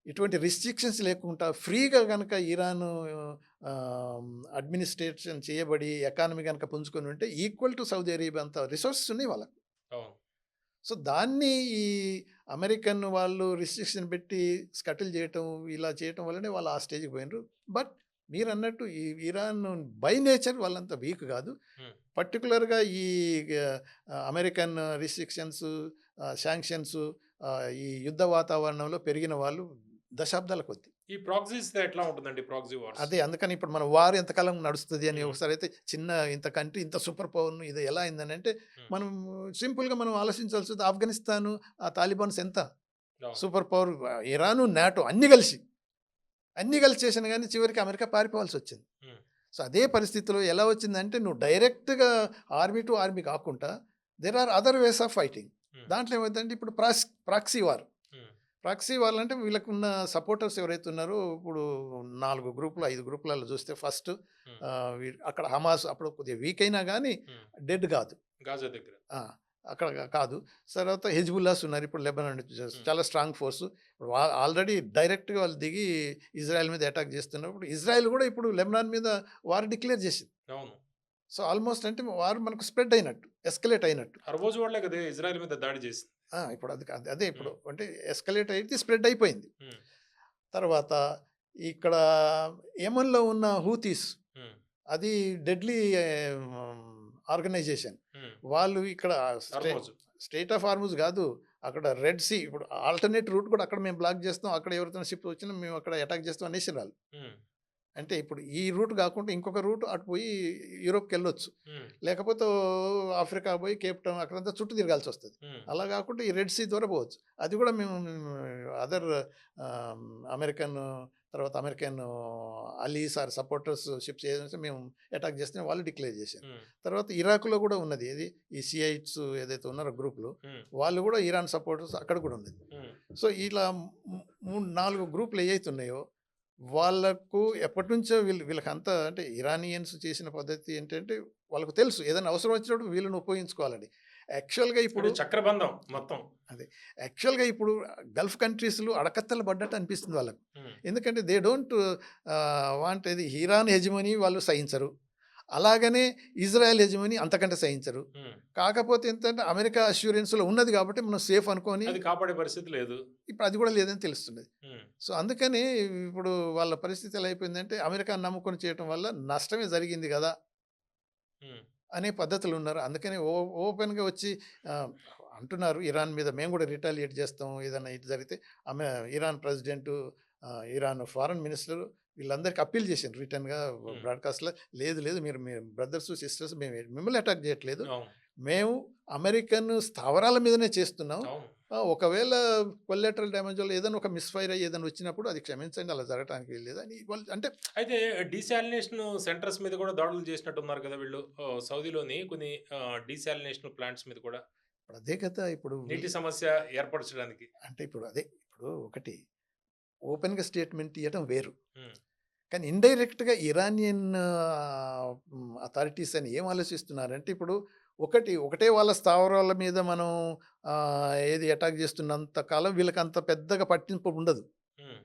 ఎటువంటి రిస్ట్రిక్షన్స్ లేకుండా ఫ్రీగా గనక ఇరాను ఆహ్, అడ్మినిస్ట్రేషన్ చేయబడి ఎకానమీ గనక పుంజుకొని ఉంటే ఈక్వల్ టు సౌదీ అరేబియా అంత రిసోర్సెస్ ఉన్నాయి వాళ్ళకి. అవును. సో, దాన్ని ఈ అమెరికన్ వాళ్ళు రిస్ట్రిక్షన్ పెట్టి స్కటిల్ చేయటం, ఇలా చేయటం వల్లనే వాళ్ళు ఆ స్టేజ్‌కి పోయినరు. బట్ మీరన్నట్టు ఈ ఇరాన్ బై నేచర్ వాళ్ళంత వీక్ గాదు. హ్మ్. పర్టిక్యులర్‌గా ఈ అమెరికన్ రిస్ట్రిక్షన్స్, శాంక్షన్స్ ఈ యుద్ధ వాతావరణంలో పెరిగిన వాళ్ళు దశాబ్దాల కొద్దీ. ఈ ప్రాక్సీస్‌తో ఎట్లా ఉంటుందండి ప్రాక్సీ వార్స్? అదే అందుకని ఇప్పుడు మన వార్ ఎంతకాలం నడుస్తది అని హ్మ్. ఒకసారైతే చిన్న ఇంత కంట్రీ ఇంత సూపర్ పవర్‌ను ఇది ఎలా అయిందనంటే హ్మ్. మనం సింపుల్‌గా మనం ఆలోచించాల్సింది ఆఫ్ఘనిస్తాను, ఆ తాలిబాన్స్ ఎంత అవును. Super power. ఇరాను, నాటో అన్నీ కలిసి చేసినా గానీ చివరికి అమెరికా పారిపోవాల్సొచ్చింది. హ్మ్. సో, అదే పరిస్థితిలో ఎలా వచ్చిందంటే నువ్వు డైరెక్ట్‌గా ఆర్మీ టు ఆర్మీ కాకుండా there are other ways of fighting. Hmm. దాంట్లో ఏమైందంటే ఇప్పుడు proxy war. Hmm. Proxy war అంటే వీళ్ళకున్న సపోర్టర్స్ ఎవరైతే ఉన్నారో ఇప్పుడు 4 గ్రూపులు, 5 గ్రూపులలో చూస్తే ఫస్ట్ హ్మ్. అక్కడ హమాస్ అప్పుడు కొద్దిగా వీక్ అయినా గానీ హ్మ్. డెడ్ కాదు. గాజా దగ్గర. ఆ! అక్కడ కాదు. తర్వాత హెజ్బుల్లాస్ ఉన్నారు. ఇప్పుడు లెబనాన్ హ్మ్. చాలా స్ట్రాంగ్ ఫోర్స్. ఇప్పుడు ఆల్రెడీ డైరెక్ట్‌గా వాళ్ళు దిగి ఇజ్రాయెల్ మీద అటాక్ చేస్తున్నప్పుడు ఇజ్రాయెల్ కూడా ఇప్పుడు లెబనాన్ మీద వార్ డిక్లేర్ చేసింది. అవును. సో, ఆల్‌మోస్ట్ అంటే వార్ మనకు స్ప్రెడ్ అయినట్టు. ఎస్కలేట్ అయినట్టు. ఆ రోజు వాళ్ళే కదా ఇజ్రాయెల్ మీద దాడి చేసింది. ఇప్పుడు అదే ఇప్పుడు హ్మ్. అంటే ఎస్కలేట్ అయితే స్ప్రెడ్ అయిపోయింది. హ్మ్. తర్వాత ఇక్కడ యెమెన్‌లో ఉన్న హూతీస్ హ్మ్. అది డెడ్లీ ఆర్గనైజేషన్. హ్మ్. వాళ్ళు ఇక్కడ హర్మోజు. స్టేట్ ఆఫ్ హార్ముజ్ గాదు. అక్కడ రెడ్ సీ ఇప్పుడు ఆల్టర్‌నేట్ రూట్ కూడా అక్కడ మేము బ్లాక్ చేస్తాం. అక్కడ ఎవరితోనా షిప్ వచ్చినా మేము అక్కడ అటాక్ చేస్తాం అనేసిర్రు ఆళ్ళు. హ్మ్. అంటే ఇప్పుడు ఈ రూట్ గాకుండా ఇంకొక రూట్ అటు పోయి యూరోప్‌కెళ్ళొచ్చు. హ్మ్. లేకపోతే ఆఫ్రికా పోయి కేప్ టౌన్ అక్కడంతా చుట్టూ తిరగాల్సొస్తది. హ్మ్. అలా గాకుండా ఈ రెడ్ సీ ద్వారా పోవచ్చు. అది కూడా మేము అదర్ అమెరికన్ తర్వాత American allies or supporters ships ఏదైనా మేము అటాక్ చేస్తే వాళ్ళు డిక్లేర్ చేశారు. హ్మ్. తర్వాత ఇరాక్‌లో కూడా ఉన్నది. ఏది ఈ షియైట్స్ ఏదైతే ఉన్నారో గ్రూప్‌లు హ్మ్. వాళ్ళు కూడా ఇరాన్ సపోర్టర్స్ అక్కడ కూడా ఉన్నది. హ్మ్. సో, ఇలా 4 గ్రూప్‌లు ఏయైతే ఉన్నాయో వాళ్ళకు ఎప్పటినుంచో వీళ్ళకంతా అంటే ఇరానియన్స్ చేసిన పద్ధతి ఏంటంటే వాళ్ళకు తెలుసు ఏదైనా అవసరం వచ్చినప్పుడు వీళ్ళని ఉపయోగించుకోవాలని. యాక్చువల్‌గా ఇప్పుడు అంటే చక్రబంధం మొత్తం. అదే. యాక్చువల్‌గా ఇప్పుడు గల్ఫ్ కంట్రీస్‌లో అడకత్తెలు పడ్డట్టు అనిపిస్తుంది వాళ్ళకు. హ్మ్. ఎందుకంటే దే డోంట్ వాంట్ ఇది ఇరాన్ హెజిమనీ వాళ్ళు సహించరు. అలాగనే ఇజ్రాయెల్ హెజిమనీ అంతకంటే సహించరు. హ్మ్. కాకపోతే ఏంటంటే అమెరికా అష్యూరెన్స్‌లో ఉన్నది కాబట్టి మనం సేఫ్ అనుకోని అది కాపాడే పరిస్థితి లేదు. ఇప్పుడు అది కూడా లేదని తెలుస్తున్నది. హ్మ్. సో, అందుకని ఇప్పుడు వాళ్ళ పరిస్థితి ఎలా అయిపోయిందంటే అమెరికాని నమ్ముకొని చేయటం వల్ల నష్టమే జరిగింది గదా! హ్మ్. అనే పద్ధతులు ఉన్నారు. అందుకని ఓపెన్‌గా వచ్చి ఆహ్, అంటున్నారు ఇరాన్ మీద మేము గూడా రిటాలియేట్ చేస్తాం. ఏదన్నా ఇది జరిగితే ఆమె Iran president Iran foreign minister వీళ్ళందరికి అప్పీల్ చేసిండ్రు రిటర్న్‌గా హ్మ్. బ్రాడ్‌కాస్ట్‌లో. లేదు లేదు మీరు మీ బ్రదర్స్, సిస్టర్స్ మేము మిమ్మల్ని అటాక్ చేయట్లేదు. అవును. మేము అమెరికన్ స్థావరాల మీదనే చేస్తున్నాం. అవును. ఒకవేళ కొల్లాటరల్ డ్యామేజ్ వల్ల ఏదైనా ఒక మిస్‌ఫైర్ అయ్యి ఏదైనా వచ్చినప్పుడు అది క్షమించండి అలా జరగటానికి వీల్లేదు అని వాళ్ళు అంటే అయితే డీశాలినేషన్ సెంటర్స్ మీద కూడా దాడులు చేసినట్టున్నారు కదా వీళ్ళు. సౌదీలోని కొన్ని డీశాలినేషన్ ప్లాంట్స్ మీద కూడా ఇప్పుడు అదే కదా! ఇప్పుడు నీటి సమస్య ఏర్పరచడానికి. అంటే ఇప్పుడు అదే ఇప్పుడు ఒకటి ఓపెన్‌గా స్టేట్మెంట్ ఇయ్యటం వేరు. హ్మ్. కానీ ఇండైరెక్ట్‌గా ఇరానియన్ అథారిటీస్ అని ఏం ఆలోచిస్తున్నారంటే ఇప్పుడు ఒకటే వాళ్ళ స్థావరాల మీద మనం ఏది అటాక్ చేస్తున్నంత కాలం వీళ్ళకంత పెద్దగా పట్టింపు ఉండదు. హ్మ్.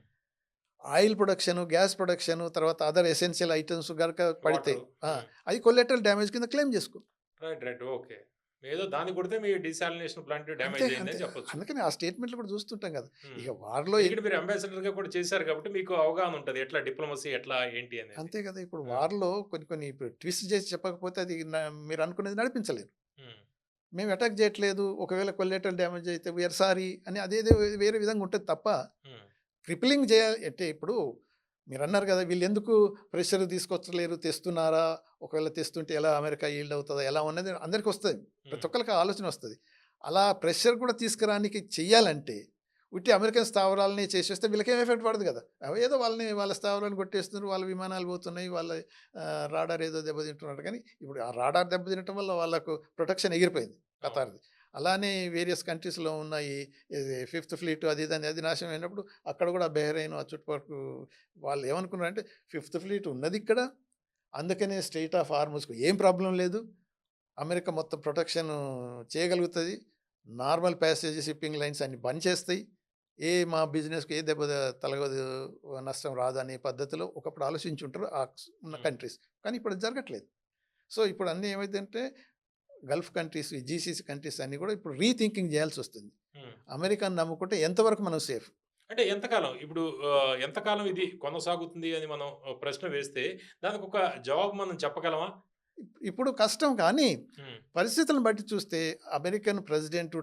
ఆయిల్ ప్రొడక్షను, గ్యాస్ ప్రొడక్షను తర్వాత అదర్ ఎసెన్షియల్ ఐటెమ్స్ గనక పడితే వాటరు. ఆ! హ్మ్. అది కొలెటరల్ డ్యామేజ్ కింద క్లెయిమ్ చేసుకో. రైట్. రైట్. ఓకే. ఏదో దాన్ని కొడితే మీ డీశాలినేషన్ ప్లాంట్ అంతే. డ్యామేజ్ అంతే. అయిందని చెప్పొచ్చు. అందుకని ఆ స్టేట్మెంట్‌లు కూడా చూస్తుంటాం కదా! హ్మ్. ఇక వార్‌లో ఎందుకంటే మీరు అంబాసిడర్‌గా కూడా చేశారు కాబట్టి మీకు అవగాహన ఉంటది. ఎట్లా డిప్లొమసీ ఎట్లా ఏంటి అనేది. అంతే కదా! ఇప్పుడు ఆ! వార్‌లో కొన్ని కొన్ని ఇప్పుడు ట్విస్ట్ చేసి చెప్పకపోతే అది మీరనుకున్నది నడిపించలేరు. హ్మ్. మేము అటాక్ చేయట్లేదు. ఒకవేళ కొల్లెటరల్ డ్యామేజ్ అయితే వీఆర్ సారీ అని అదేదో వేరే విధంగా ఉంటది తప్ప, హ్మ్. క్రిప్లింగ్ చేయాలి అంటే ఇప్పుడు మీరన్నారు కదా! వీళ్ళెందుకు ప్రెషర్ తీసుకొచ్చలేరు, తెస్తున్నారా? ఒకవేళ తెస్తుంటే ఎలా అమెరికా ఈల్డ్ అవుతదా? ఎలా ఉన్నది అందరికొస్తది. ప్రతి హ్మ్. ఒక్కళ్ళకి ఆ ఆలోచన వస్తది. అలా ప్రెషర్ కూడా తీసుకురానికి చెయ్యాలంటే, ఉట్టి అమెరికన్ స్థావరాలని చేసేస్తే వీళ్ళకేం ఎఫెక్ట్ పడదు కదా! ఏదో వాళ్ళ స్థావరాలను కొట్టేస్తున్నారు. వాళ్ళ విమానాలు పోతున్నాయి. వాళ్ళ రాడార్ ఏదో దెబ్బతింటున్నారు కానీ, ఇప్పుడు ఆ రాడార్ దెబ్బతినటం వల్ల వాళ్ళకు ప్రొటెక్షన్ ఎగిరిపోయింది అవును. ఖతార్‌ది. అలానే వేరియస్ కంట్రీస్‌లో ఉన్న ఇది ఫిఫ్త్ ఫ్లీట్ అది ఇది అని అది నాశనం అయినప్పుడు అక్కడ కూడా బహ్రెయిన్ ఆ చుట్టుపక్కల వాళ్ళు ఏమనుకున్నారంటే ఫిఫ్త్ ఫ్లీట్ ఉన్నదిక్కడ. అందుకనే స్ట్రెయిట్ ఆఫ్ హార్ముజ్‌కు ఏం ప్రాబ్లమ్ లేదు. అమెరికా మొత్తం ప్రొటెక్షన్ చేయగలుగుతది. నార్మల్ ప్యాసేజ్ షిప్పింగ్ లైన్స్ అన్ని బంద్ చేస్తాయి. మా బిజినెస్‌కి ఏ దెబ్బ తలగదు, నష్టం రాదనే పద్ధతిలో ఒకప్పుడు ఆలోచించుంటారు ఉన్న హ్మ్. కంట్రీస్. కానీ ఇప్పుడు అది జరగట్లేదు. సో, ఇప్పుడు అన్నీ ఏమైందంటే గల్ఫ్ కంట్రీస్, ఈ జీసీసీ కంట్రీస్ అన్నీ కూడా ఇప్పుడు రీథింకింగ్ చేయాల్సొస్తుంది. హ్మ్. అమెరికాని నమ్ముకుంటే ఎంతవరకు మనం సేఫ్? అంటే ఎంతకాలం? ఇప్పుడు ఎంతకాలం ఇది కొనసాగుతుంది అని మనం ప్రశ్న వేస్తే దానికొక జవాబు మనం చెప్పగలమా? ఇప్పుడు కష్టం కానీ హ్మ్. పరిస్థితులను బట్టి చూస్తే అమెరికన్ ప్రెసిడెంట్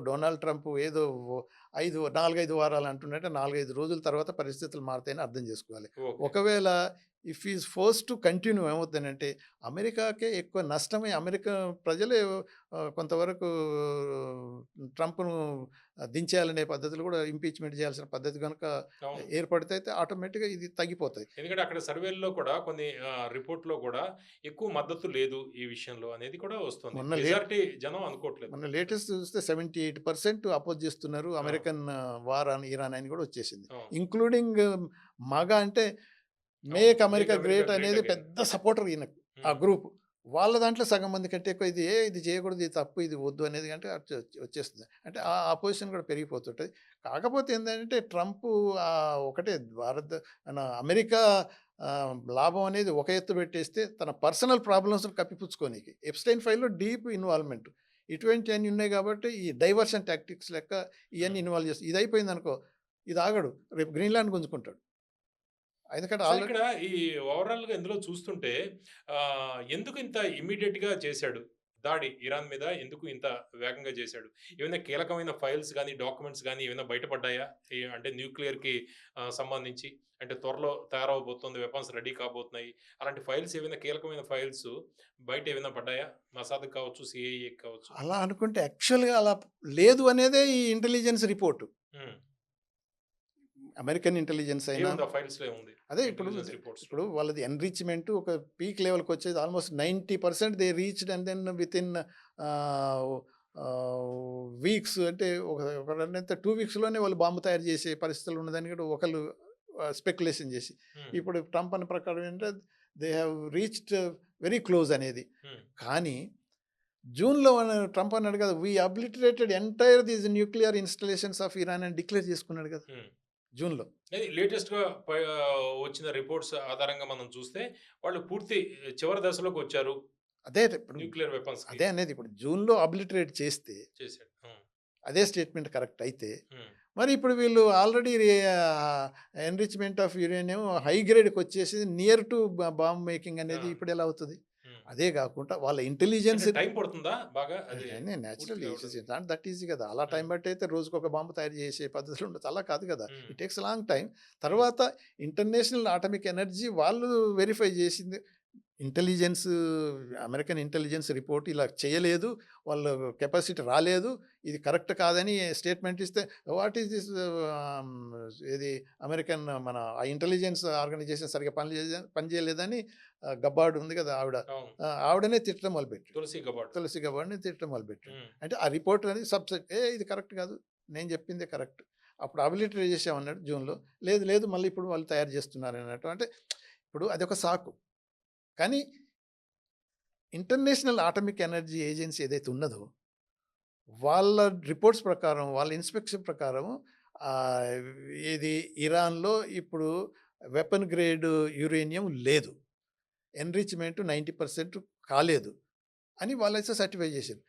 డొనాల్డ్ ట్రంప్ ఏదో 4, 5 వారాలు అంటున్నట్టే 4, 5 రోజుల తర్వాత పరిస్థితులు మారుతాయని అర్థం చేసుకోవాలి. ఓకే. ఒకవేళ if is force to continue ఏమవుతుందంటే అమెరికాకే ఎక్కువ నష్టమై అమెరికా ప్రజలే కొంతవరకు ట్రంప్ను దించేయాలనే పద్ధతులు కూడా ఇంపీచ్మెంట్ చేయాల్సిన పద్ధతి కనుక అవును. ఏర్పడితే అయితే ఆటోమేటిక్గా ఇది తగ్గిపోతాయి. ఎందుకంటే అక్కడ సర్వేల్లో కూడా కొన్ని రిపోర్ట్‌లో కూడా ఎక్కువ మద్దతు లేదు ఈ విషయంలో అనేది కూడా వస్తుంది. మొన్న లేట్ మెజారిటీ జనం అనుకోవట్లేదు. మొన్న లేటెస్ట్ చూస్తే 78% అపోజ్ చేస్తున్నారు ఆ! అమెరికన్ వార్ అని ఇరాన్ అని కూడా వచ్చేసింది. అవును. ఇంక్లూడింగ్ మగా అంటే అవును. Make make America America great great అనేది అగైన్. పెద్ద సపోర్టర్ ఈయనకు ఆ హ్మ్. గ్రూప్. వాళ్ళ దాంట్లో సగం మంది కంటే ఎక్కువ ఇది చేయకూడదు, ఇది తప్పు, ఇది వద్దు అనేది అంటే వచ్చేస్తుంది. అంటే ఆ అపోజిషన్ కూడా పెరిగిపోతుంటది. కాకపోతే ఏందంటే ట్రంప్ ఒకటే మన అమెరికా లాభం అనేది ఒక ఎత్తు పెట్టేస్తే తన పర్సనల్ ప్రాబ్లమ్స్‌ని కప్పిపుచ్చుకోనీకి. ఎప్‌స్టైన్ ఫైల్‌లో డీప్ ఇన్వాల్వ్‌మెంట్. ఇటువంటివన్నీ ఉన్నాయి కాబట్టి ఈ డైవర్షన్ టాక్టిక్స్ లెక్క ఇయన్నీ హ్మ్. ఇన్వాల్వ్ చేస్తాయి. ఇది అయిపోయిందనుకో ఇది ఆగడు. రేపు గ్రీన్‌లాండ్ గుంజుకుంటాడు. ఎందుకంటే సార్ ఆల్రెడీ ఇక్కడ ఈ ఓవరాల్‌గా ఇందులో చూస్తుంటే ఎందుకు ఇంత ఇమ్మీడియేట్‌గా చేశాడు? దాడి ఇరాన్ మీద ఎందుకు ఇంత వేగంగా చేశాడు? ఏమైనా కీలకమైన ఫైల్స్ గాని, డాక్యుమెంట్స్ గాని ఏమైనా బయటపడ్డాయా? అంటే న్యూక్లియర్‌కి సంబంధించి అంటే త్వరలో తయారవ్వబోతుంది. వెపన్స్ రెడీ కాబోతున్నాయి. అలాంటి ఫైల్స్ ఏమైనా కీలకమైన ఫైల్స్ బయట ఏమైనా పడ్డాయా? మొసాద్‌కి కావచ్చు, సీఐఏకి కావచ్చు. అలా అనుకుంటే యాక్చువల్‌గా అలా లేదు అనేదే ఈ ఇంటెలిజెన్స్ రిపోర్ట్. హ్మ్. అమెరికన్ ఇంటెలిజెన్స్ అయినా ఏముంది ఆ ఫైల్స్‌లో ఏముంది? అదే ఇంటెలిజెన్స్ రిపోర్ట్స్‌లో. ఇప్పుడు వాళ్ళది ఎన్రిచ్‌మెంట్ ఒక పీక్ లెవెల్‌కి వచ్చేది almost 90% they reached and then within ah, weeks అంటే ఒక రన్నంతా 2 వీక్స్‌లోనే వాళ్ళు బాంబు తయారు చేసే పరిస్థితులు ఉన్నదని కూడా ఒకళ్ళు స్పెక్యులేషన్ చేసి. హ్మ్. ఇప్పుడు ట్రంప్ అనే ప్రకారం ఏంటంటే they have reached very close అనేది. హ్మ్. కానీ జూన్‌లో ట్రంప్ అన్నాడు కదా! We obliterated entire these nuclear installations of Iran అని డిక్లేర్ చేసుకున్నాడు కదా! హ్మ్. జూన్‌లో. అది లేటెస్ట్‌గా వచ్చిన రిపోర్ట్స్ ఆధారంగా మనం చూస్తే, వాళ్ళు పూర్తి చివరి దశలోకొచ్చారు. అదే ఇప్పుడు న్యూక్లియర్ వెపన్స్‌కి అదే అనేది ఇప్పుడు జూన్‌లో అబ్లిటరేట్ చేస్తే చేశాడు. హ్మ్. అదే స్టేట్మెంట్ కరెక్ట్ అయితే, హ్మ్. మరి ఇప్పుడు వీళ్ళు already enrichment of uranium high గ్రేడ్‌కొచ్చేసి నియర్ టు బాంబ్ మేకింగ్ ఆ! అనేది ఇప్పుడెలా అవుతది? హ్మ్. అదే గాకుండా వాళ్ళ అంటే ఇంటెలిజెన్స్ టైం పడుతుందా బాగా? అది అయన్నీ నేచురల్లీ పూర్తిగా ఇట్స్ అవ్వడానికి? నాట్ దట్ ఈజీ కదా! అలా టైం హ్మ్. బట్టయితే రోజుకొక బాంబు తయారు చేసే పద్ధతులు ఉండొచ్చు. అలా కాదు కదా! హ్మ్. It takes long time. హ్మ్. తర్వాత ఇంటర్నేషనల్ అటామిక్ ఎనర్జీ వాళ్ళు వెరిఫై చేసింది. ఇంటెలిజెన్స్ అమెరికన్ ఇంటెలిజెన్స్ రిపోర్ట్ ఇలా చేయలేదు. వాళ్ళ కెపాసిటీ రాలేదు. ఇది కరెక్ట్ కాదని స్టేట్మెంట్ ఇస్తే వాట్ ఈస్ దిస్ ఇది అమెరికన్ మన ఆ ఇంటెలిజెన్స్ ఆర్గనైజేషన్ సరిగ్గా పని చేయలేదని గబ్బార్డ్ ఉంది కదా! ఆవిడ. అవును. ఆవిడనే తిట్టడం మొదలుపెట్టాడు. Tulsi Gabbard. తులసి గబార్డ్‌ని తిట్టడం మొదలుపెట్టాడు. హ్మ్. అంటే ఆ రిపోర్ట్ అనేది సబ్సెట్ ఇది కరెక్ట్ కాదు. నేను చెప్పిందే కరెక్ట్. అప్పుడు అబిలిటరీ చేసామన్నాడు జూన్‌లో. లేదు లేదు మళ్ళీ ఇప్పుడు వాళ్ళు తయారు చేస్తున్నారు అన్నట్టు. అంటే ఇప్పుడు అదొక సాకు. కానీ ఇంటర్నేషనల్ అటామిక్ ఎనర్జీ ఏజెన్సీ ఏదైతే ఉన్నదో, వాళ్ళ రిపోర్ట్స్ ప్రకారం, వాళ్ళ ఇన్స్‌పెక్షన్ ప్రకారం ఆహ్, ఇది ఇరాన్‌లో ఇప్పుడు వెపన్ గ్రేడ్ యురేనియం లేదు. ఎన్రిచ్‌మెంట్ 90% కాలేదు అని వాళ్ళైతే సర్టిఫై చేసారు.